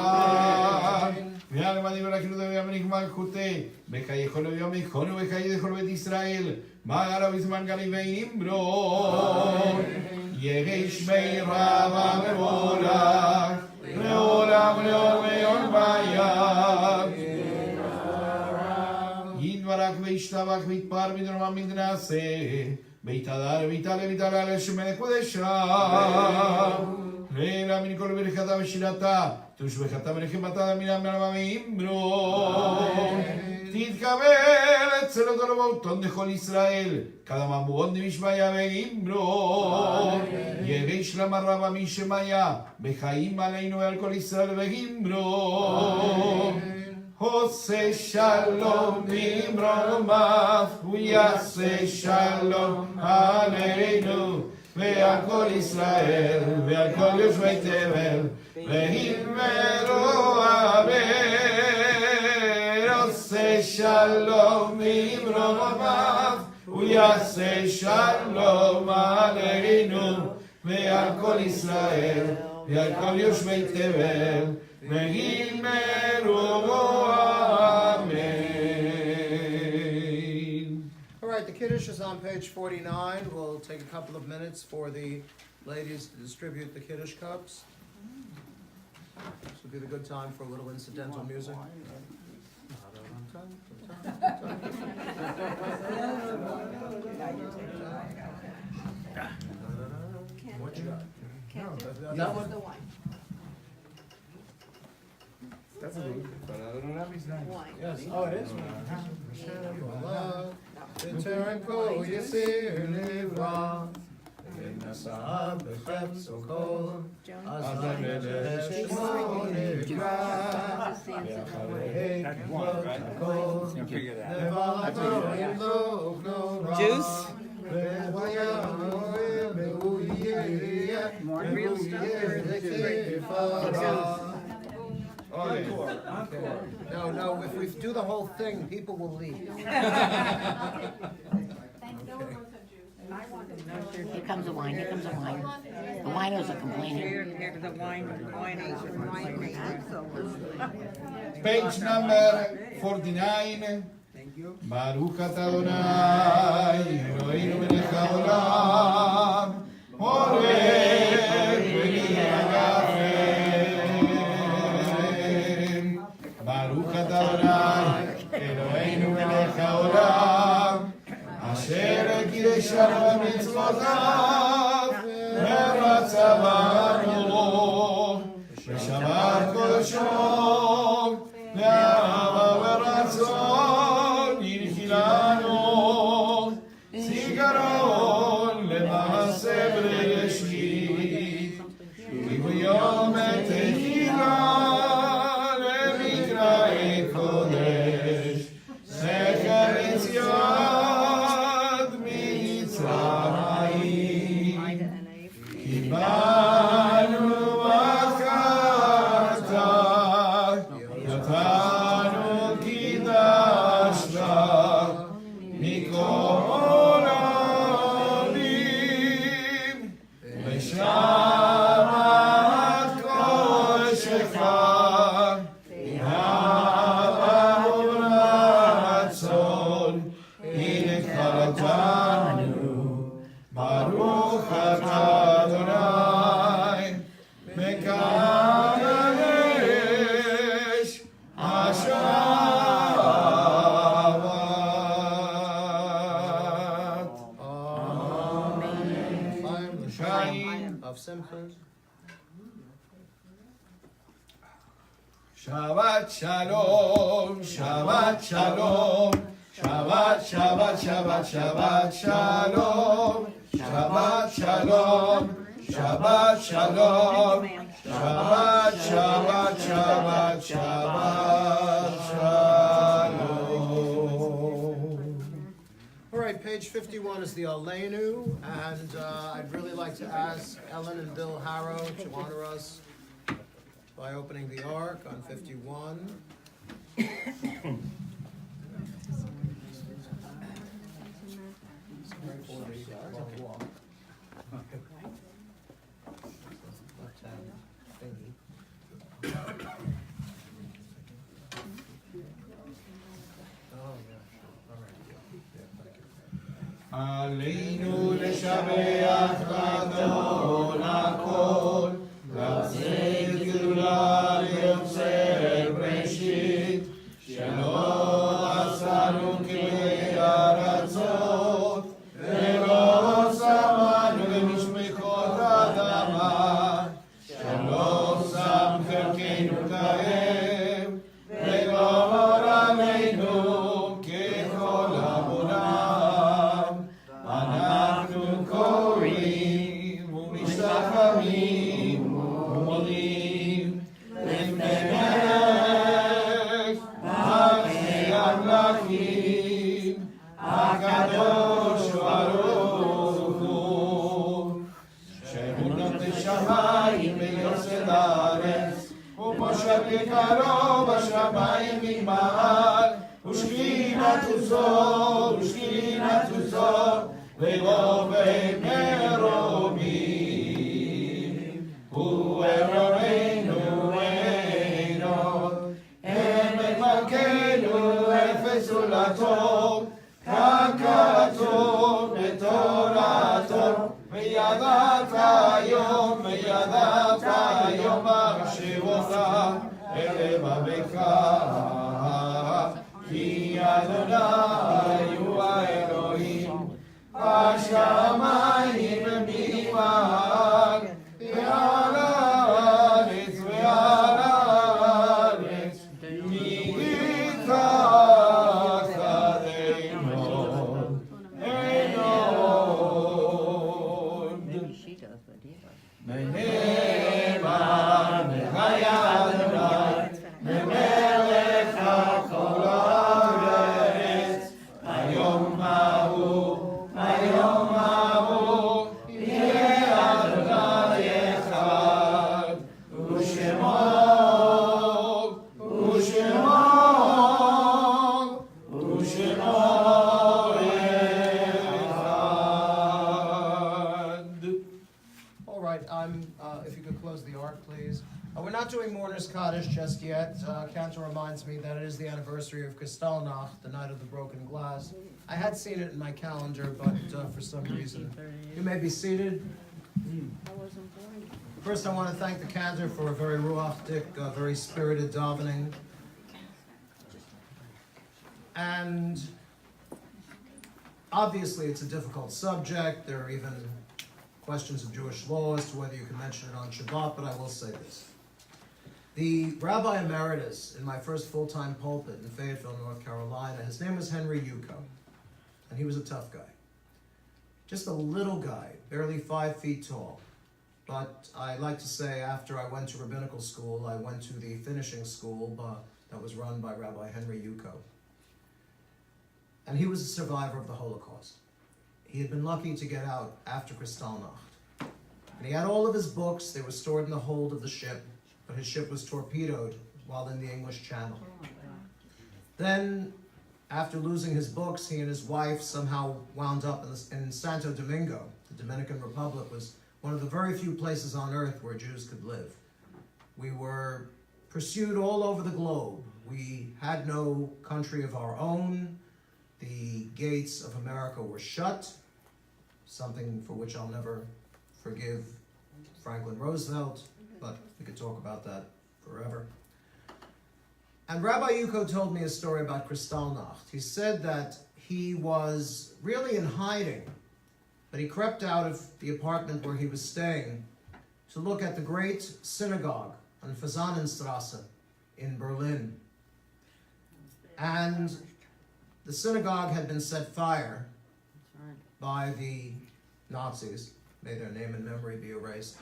ועל מדים ולכנו וימליך מלכותי וכי יכולו ויום יכולו וכי יכול בית ישראל מה עליו בזמן גלי ואמרו יהי שמי רבה ומבורך לעולם ולעולם ויד יתברך וישתבח ויתפאר מדרומם מדנעשה בית הדר ויתעלה לשם מלך קודשה Rela mi kol berkata veshirata, tush berkata berkata mina me'amimro. Titkavel etzelo tolobauton de kol Israel, cada mamuon de mishmaya ve'imro. Yegesh la marraba mishmaya, bechaim aleinu al kol Israel ve'imro. Hose shalom nimromav, uyase shalom aleinu. ועל כל ישראל, ועל כל יושבי תבל, והימרו אמן. עושה שלום ממרומיו, הוא יעשה שלום עלינו, ועל כל ישראל, ועל כל יושבי תבל, והימרו אמן. All right, the Kiddush is on page 49. We'll take a couple of minutes for the ladies to distribute the Kiddush cups. This would be the good time for a little incidental music. What you got? That one? The wine. That's a good. But I don't have his name. Wine. Yes. Oh, it is. V'terenko yisir livra. V'nasah b'chefetz ukol. Az ha'melech shmo nivra. V'acharei kivot hakol. Nevato imlo gnora. Juice? More real stuff No, if we do the whole thing, people will leave. Here comes the wine, here comes the wine. The winos are complaining. Here the winos are complaining. Page number 49. Baruch atah Adonai, Eloheinu melech haolam, orech v'niagafem. Baruch atah Adonai, Eloheinu melech haolam, asher קידשנו במצוותיו, ומצוונו בשבת קודשו, לאהבה ורצון הנחילנו, זיכרון למעשה בראשית, וביום תחילה למקראי קודש, זכר יציאת מצרים, קיבלנו בחרת, נתנו קידשת, מכל העולים, ושמת קודשך, באהבה וברצון, הנה קראתנו, ברוך אתה אדוני, מקדש השבת. Amen. Of Simcha. Shabbat shalom, Shabbat shalom, Shabbat Shabbat Shabbat Shabbat shalom, Shabbat shalom, Shabbat shalom, Shabbat Shabbat Shabbat Shabbat shalom. All right, page 51 is the Aleinu, and I'd really like to ask Ellen and Bill Harrow to honor us by opening the Ark on 51. עלינו לשבח גדול הכל, לצאת גדולה ליוצר בראשית, שלא עשנו כלי ארצות, ולא שמנו במשפחות אדמה, שלא שם חלקנו כהם, וגמר עלינו ככל עוונם. אנחנו קוראים ומשתחווים ומודים לפני מלך מלכי המלכים, הקדוש ברוך הוא, שהוא נותן שמיים ויוסד הארץ, ופושט יקרו בשמיים ממעל, ושכינתו זו, ושכינתו זו, ורובד מרומים. הוא אלוהינו אינו, עמק מלכנו אפס זולתו, כלכלתו בתורתו, וידעת היום מחשבותיך אל לבבך, כי אדוני הוא האלוהים, השמיים ממעל, ועל הארץ, ועל הארץ, מגילך not doing Mourner's Kaddish just yet. Cantor reminds me that it is the anniversary of Kristallnacht, the night of the broken glass. I had seen it in my calendar, but for some reason. You may be seated. First, I want to thank the Cantor for a very ruachdik, very spirited davening. And obviously, it's a difficult subject. There are even questions of Jewish law as to whether you can mention it on Shabbat, but I will say this. The Rabbi Emeritus in my first full-time pulpit in Fayetteville, North Carolina, his name was Henry Yuko, and he was a tough guy. Just a little guy, barely 5 feet tall. But I like to say after I went to rabbinical school, I went to the finishing school that was run by Rabbi Henry Yuko. And he was a survivor of the Holocaust. He had been lucky to get out after Kristallnacht. And he had all of his books. They were stored in the hold of the ship, but his ship was torpedoed while in the English Channel. Then, after losing his books, he and his wife somehow wound up in Santo Domingo. The Dominican Republic was one of the very few places on earth where Jews could live. We were pursued all over the globe. We had no country of our own. The gates of America were shut, something for which I'll never forgive Franklin Roosevelt, but we could talk about that forever. And Rabbi Yuko told me a story about Kristallnacht. He said that he was really in hiding, but he crept out of the apartment where he was staying to look at the great synagogue on Fasanenstrasse in Berlin. And the synagogue had been set fire by the Nazis. May their name and memory be erased.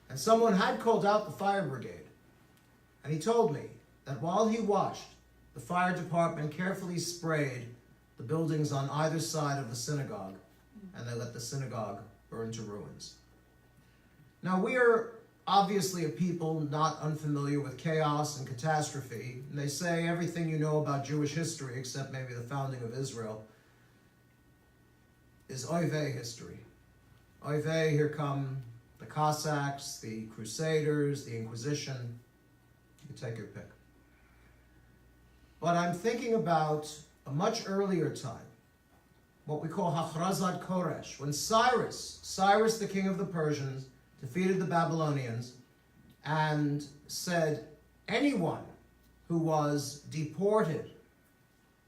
And someone had called out the fire brigade. And he told me that while he watched, the fire department carefully sprayed the buildings on either side of the synagogue, and they let the synagogue burn to ruins. Now, we are obviously a people not unfamiliar with chaos and catastrophe. And they say everything you know about Jewish history, except maybe the founding of Israel, is oy vey history. Oy vey, here come the Cossacks, the Crusaders, the Inquisition. You take your pick. But I'm thinking about a much earlier time, what we call Hachrazat Koresh, when Cyrus the king of the Persians, defeated the Babylonians and said, anyone who was deported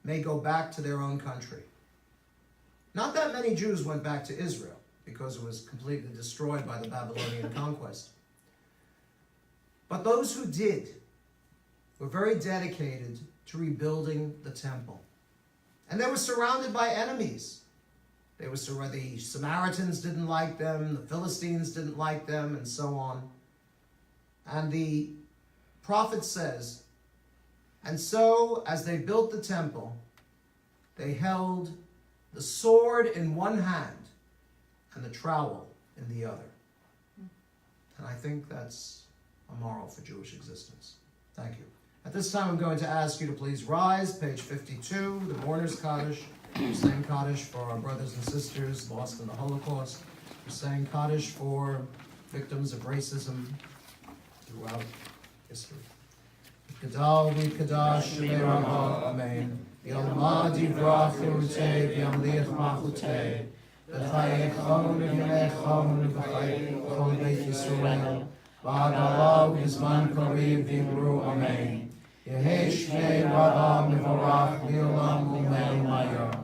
may go back to their own country. Not that many Jews went back to Israel because it was completely destroyed by the Babylonian conquest. But those who did were very dedicated to rebuilding the temple. And they were surrounded by enemies. The Samaritans didn't like them, the Philistines didn't like them, and so on. And the prophet says, and so as they built the temple, they held the sword in one hand and the trowel in the other. And I think that's a moral for Jewish existence. Thank you. At this time, I'm going to ask you to please rise, page 52, the Mourner's Kaddish. We're saying Kaddish for our brothers and sisters lost in the Holocaust. We're saying Kaddish for victims of racism throughout history. Gadal v'kadash shemei amen. Yalma divrach l'rutei v'yamliach machutei. V'chayechon v'yamechon v'chayech chol beit Yisrael. V'agalav v'zman kariv v'imru amen. Yehei shmei Rabba mevorach v'olam u'mei mayar.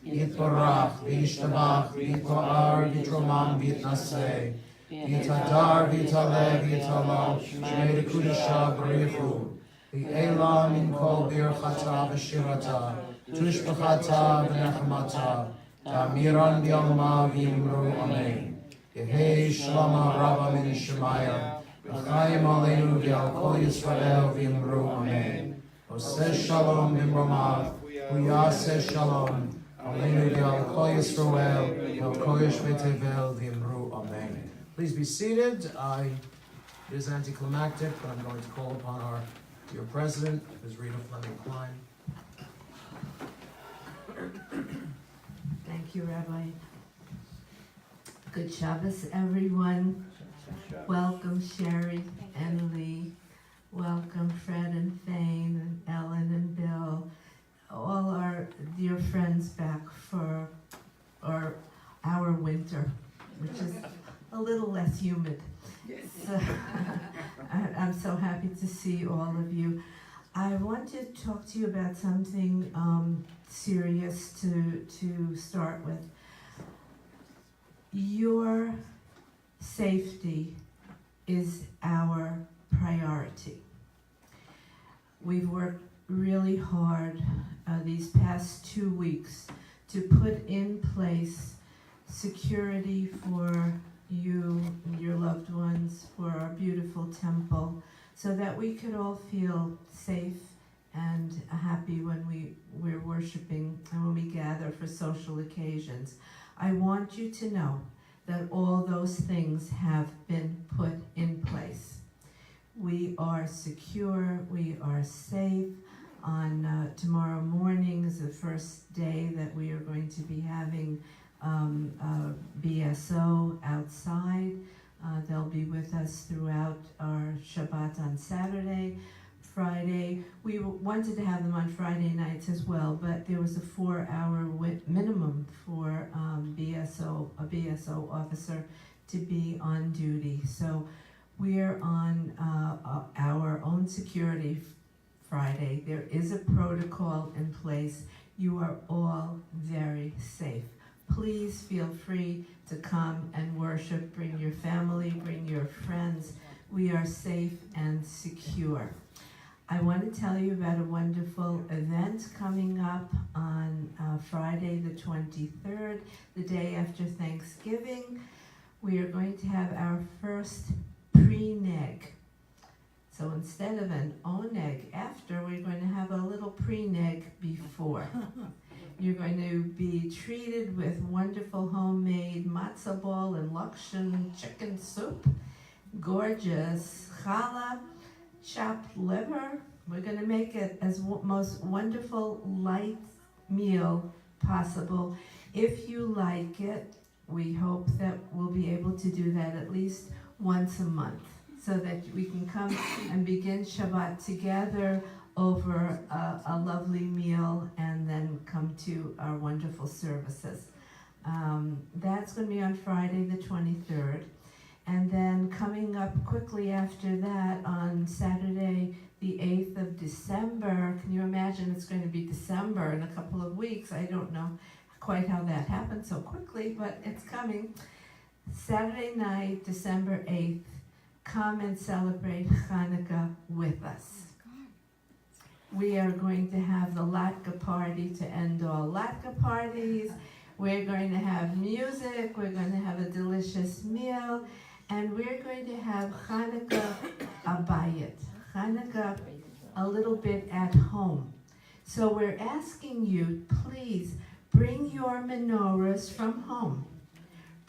Yitbarach v'yishtabach v'yitpa'ar v'yitromam v'yitnaseh. V'yitadar v'yitalev v'yitalav shmei l'kudisha b'richu. V'elam min kol birchata v'shirata. Tushbachata v'nechmata. Ta'amiran v'yalma v'yimru amen. Yehei shlama Rabba min Shemaya. V'chaim aleinu v'yal kol Yisrael v'yimru amen. Oseh shalom b'mromav. V'yaseh shalom. Aleinu v'yal kol Yisrael. V'yal koyesh v'tevel v'yimru amen. Please be seated. It is anticlimactic, but I'm going to call upon your president, Ms. Rita Fleming Klein. Thank you, Rabbi. Good Shabbos, everyone. Welcome, Sherry, Emily, welcome Fred and Thane and Ellen and Bill, all our dear friends back for our winter, which is a little less humid. So, I'm so happy to see all of you. I want to talk to you about something serious to start with. Your safety is our priority. We've worked really hard these past 2 weeks to put in place security for you and your loved ones, for our beautiful temple, so that we could all feel safe and happy when we're worshiping and when we gather for social occasions. I want you to know that all those things have been put in place. We are secure, we are safe. On tomorrow morning is the first day that we are going to be having BSO outside. They'll be with us throughout our Shabbat on Saturday. Friday, we wanted to have them on Friday nights as well, but there was a 4-hour minimum for a BSO officer to be on duty. So we're on our own security Friday. There is a protocol in place. You are all very safe. Please feel free to come and worship. Bring your family, bring your friends. We are safe and secure. I want to tell you about a wonderful event coming up on Friday the 23rd, the day after Thanksgiving. We are going to have our first pre-neg. So instead of an oneg after, we're going to have a little pre-neg before. You're going to be treated with wonderful homemade matzo ball and lakshan chicken soup, gorgeous challah, chopped liver. We're going to make it as most wonderful light meal possible. If you like it, we hope that we'll be able to do that at least once a month, so that we can come and begin Shabbat together over a lovely meal and then come to our wonderful services. That's going to be on Friday the 23rd. And then coming up quickly after that on Saturday the 8th of December, can you imagine it's going to be December in a couple of weeks? I don't know quite how that happened so quickly, but it's coming. Saturday night, December 8th, come and celebrate Hanukkah with us. We are going to have the latke party to end all latke parties. We're going to have music, we're going to have a delicious meal, and we're going to have Hanukkah abayit, Hanukkah a little bit at home. So we're asking you, please bring your menorahs from home.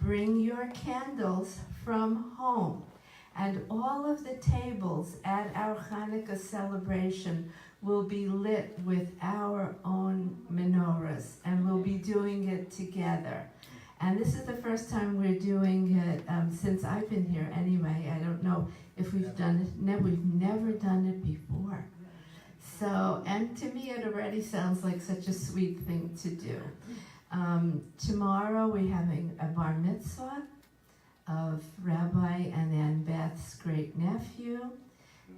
Bring your candles from home. And all of the tables at our Hanukkah celebration will be lit with our own menorahs, and we'll be doing it together. And this is the first time we're doing it since I've been here anyway. I don't know if we've done it. We've never done it before. So, and to me it already sounds like such a sweet thing to do. Tomorrow we're having a bar mitzvah of Rabbi and Ann Beth's great nephew,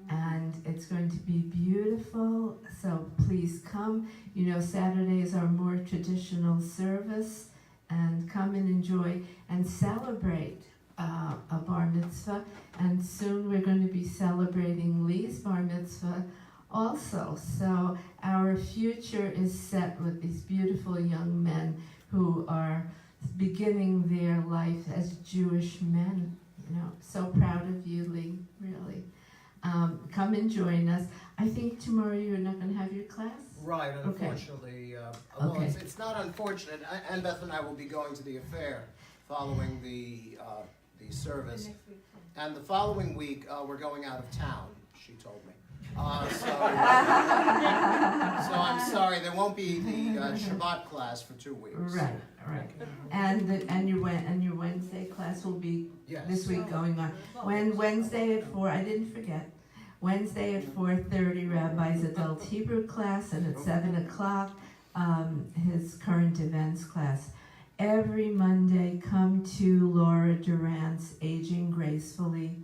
and it's going to be beautiful, so please come. You know, Saturday is our more traditional service, and come and enjoy and celebrate a bar mitzvah, and soon we're going to be celebrating Lee's bar mitzvah also. So our future is set with these beautiful young men who are beginning their life as Jewish men. You know, so proud of you, Lee, really. Come and join us. I think tomorrow you're not going to have your class? Right, and Okay. unfortunately, well, Okay. it's not unfortunate. Ann Beth and I will be going to the affair following the service. And the following week, we're going out of town, she told me. So I'm sorry, there won't be the Shabbat class for 2 weeks. Right. And your Wednesday class will be Yes. this week going on. When Wednesday at 4, I didn't forget. Wednesday at 4:30, Rabbi's adult Hebrew class, and at 7 o'clock, his current events class. Every Monday, come to Laura Durant's Aging Gracefully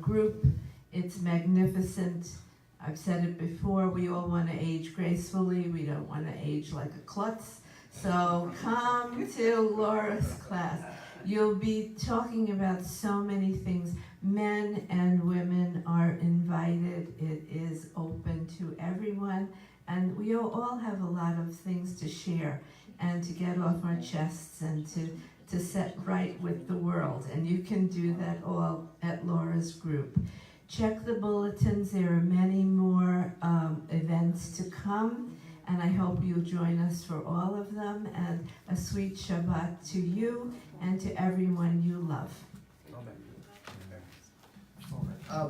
group. It's magnificent. I've said it before, we all want to age gracefully. We don't want to age like a klutz. So come to Laura's class. You'll be talking about so many things. Men and women are invited. It is open to everyone. And we all have a lot of things to share and to get off our chests and to set right with the world. And you can do that all at Laura's group. Check the bulletins. There are many more events to come, and I hope you'll join us for all of them. And a sweet Shabbat to you and to everyone you love.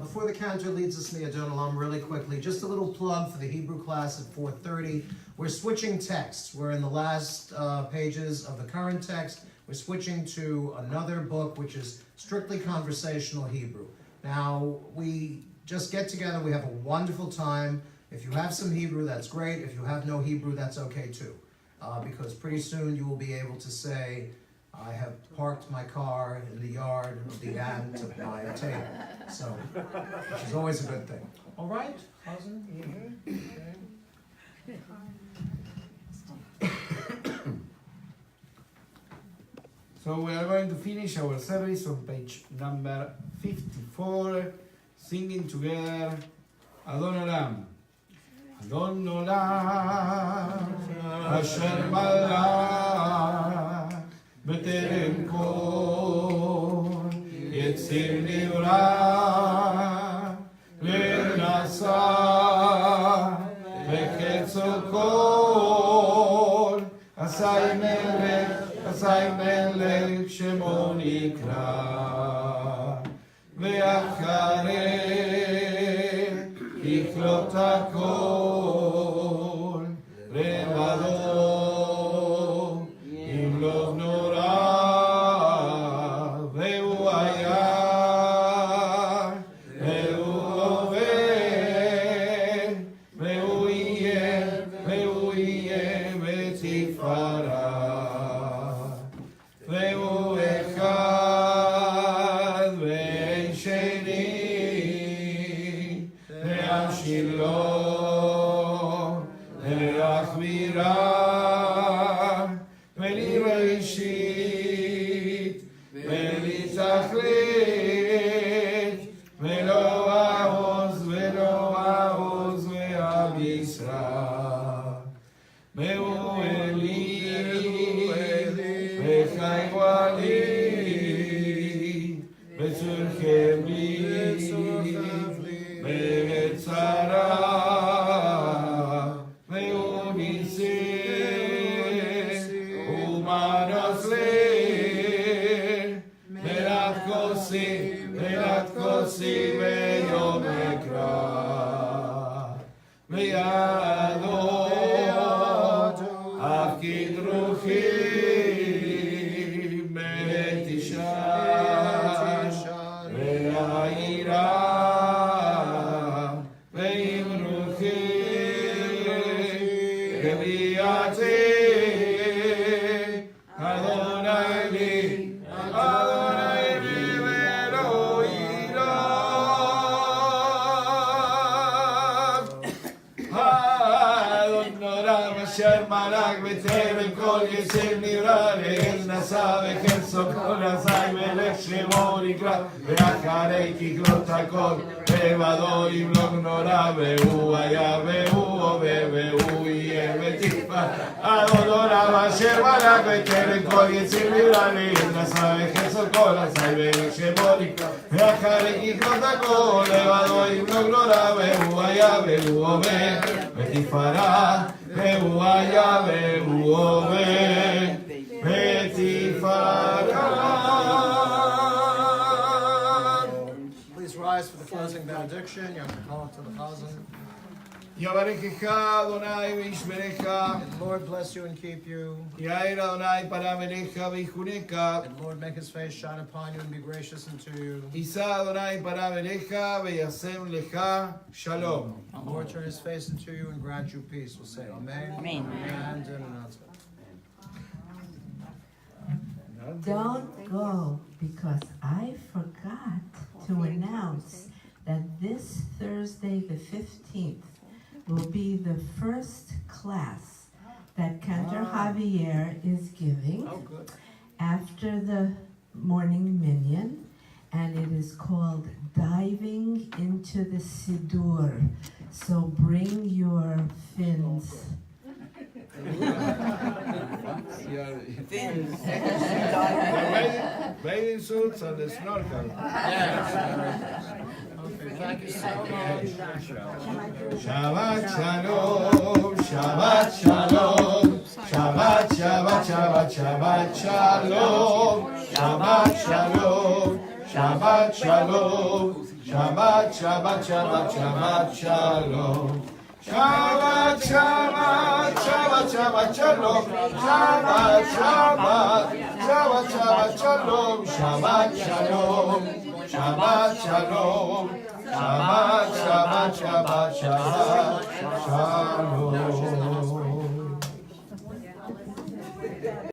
Before the Cantor leads us in the Adon really quickly, just a little plug for the Hebrew class at 4:30. We're switching texts. We're in the last pages of the current text. We're switching to another book, which is strictly conversational Hebrew. Now, we just get together, we have a wonderful time. If you have some Hebrew, that's great. If you have no Hebrew, that's okay too. Because pretty soon you will be able to say, I have parked my car in the yard of the ant of my table. So, which is always a good thing. All right, cousin? So we are going to finish our service on page number 54, singing together Adon Olam. Adon Olam, Asher Malach, B'terem kol, Yetzir Nivra, Le'nasa, B'chetzol kol, Asay Melech, Asay Melech Shemo Nikra, Ve'acharei Yichlot HaKol, Levado Yimlov Nora, Ve'u Hayar, Ve'u Oved, Ve'u Yeh, Ve'tifara. והוא אחד ואין שני, להמשיל לו, להחבירה, ולראשית, ולתכלית, ולא העוז, ולא העוז, והבשרה. והוא אלי, וחי ולי, וצורכם לי, ובצרה, והוא ניסי, ומנוס לי, מלאת כוסי ביום אקרא, וידו אף כדרוכים בתשעה והעירה ואמרוכי גביעתי אדוני לי ואלוהי רב אדון נורא אשר מלך בטרם כל יצר נברא לאל נשא וחצו כל עשי מלך שמו נקרא ואחרי ככלות הכל לבדו ימלוך נורא והוא היה והוא הווה והוא יהיה ותפאר אדון נורא אשר מלך בטרם כל יצר נברא לאל נשא וחצו כל עשי מלך שמו נקרא ואחרי ככלות הכל לבדו ימלוך נורא והוא היה והוא הווה ותפארה והוא היה והוא עובד ותפארה. Please rise for the closing benediction. Yom Tov to the Chazan. Yavarekecha Adonai v'yishmerecha. And Lord bless you and keep you. Yair Adonai parav elecha v'yichuneka. And Lord make his face shine upon you and be gracious unto you. Yisa Adonai parav elecha v'yasem lecha shalom. The Lord turn his face into you and grant you peace. We'll say amen. Amen. And an announcement. Don't go, because I forgot to announce that this Thursday, the 15th, will be the first class that Cantor Javier is giving Oh, good. after the morning minyan, and it is called Diving into the Siddur. So bring your fins. Bathing suits and the snorkel. Thank you so much. Shabbat shalom, Shabbat shalom, Shabbat Shabbat Shabbat Shabbat shalom, Shabbat shalom, Shabbat shalom, Shabbat Shabbat Shabbat Shabbat shalom. Shabbat, Shabbat, Shabbat, Shabbat, Shalom. Shabbat, Shabbat, Shabbat, Shabbat, Shalom. Shabbat, Shalom. Shabbat, Shalom. Shabbat, Shabbat, Shabbat, Shabbat, Shalom.